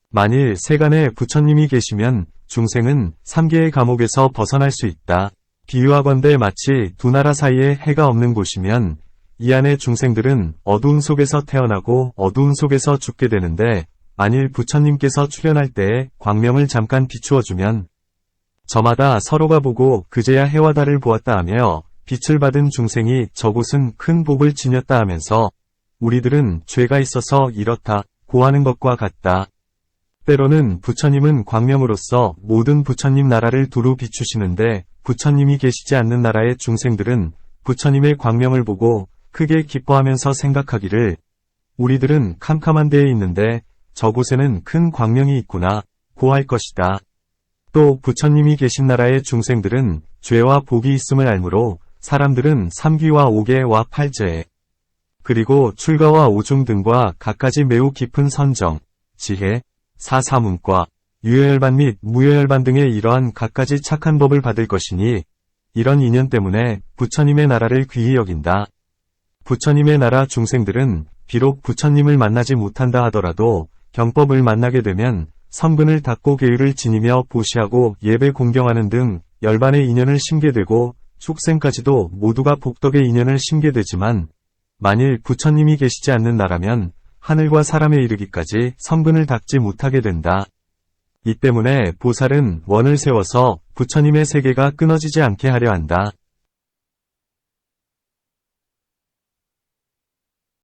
만일 세간에 부처님이 계시면 중생은 삼계의 감옥에서 벗어날 수 있다. 비유하건대 마치 두 나라 사이에 해가 없는 곳이면 이 안의 중생들은 어두운 속에서 태어나고 어두운 속에서 죽게 되는데 만일 부처님께서 출현할 때에 광명을 잠깐 비추어주면 저마다 서로가 보고 그제야 해와 달을 보았다 하며 빛을 받은 중생이 저곳은 큰 복을 지녔다 하면서 우리들은 죄가 있어서 이렇다 고 하는 것과 같다. 때로는 부처님은 광명으로서 모든 부처님 나라를 두루 비추시는데 부처님이 계시지 않는 나라의 중생들은 부처님의 광명을 보고 크게 기뻐하면서 생각하기를 우리들은 캄캄한 데에 있는데 저곳에는 큰 광명이 있구나 고 할 것이다. 또 부처님이 계신 나라의 중생들은 죄와 복이 있음을 알므로 사람들은 삼귀와 오계와 팔재 그리고 출가와 오중 등과 갖가지 매우 깊은 선정, 지혜, 사사문과 유효열반 및 무효열반 등의 이러한 갖가지 착한 법을 받을 것이니 이런 인연 때문에 부처님의 나라를 귀히 여긴다. 부처님의 나라 중생들은 비록 부처님을 만나지 못한다 하더라도 경법을 만나게 되면 선근을 닦고 계율을 지니며 보시하고 예배 공경하는 등 열반의 인연을 심게 되고 축생까지도 모두가 복덕의 인연을 심게 되지만 만일 부처님이 계시지 않는 나라면 하늘과 사람에 이르기까지 선근을 닦지 못하게 된다. 이 때문에 보살은 원을 세워서 부처님의 세계가 끊어지지 않게 하려 한다.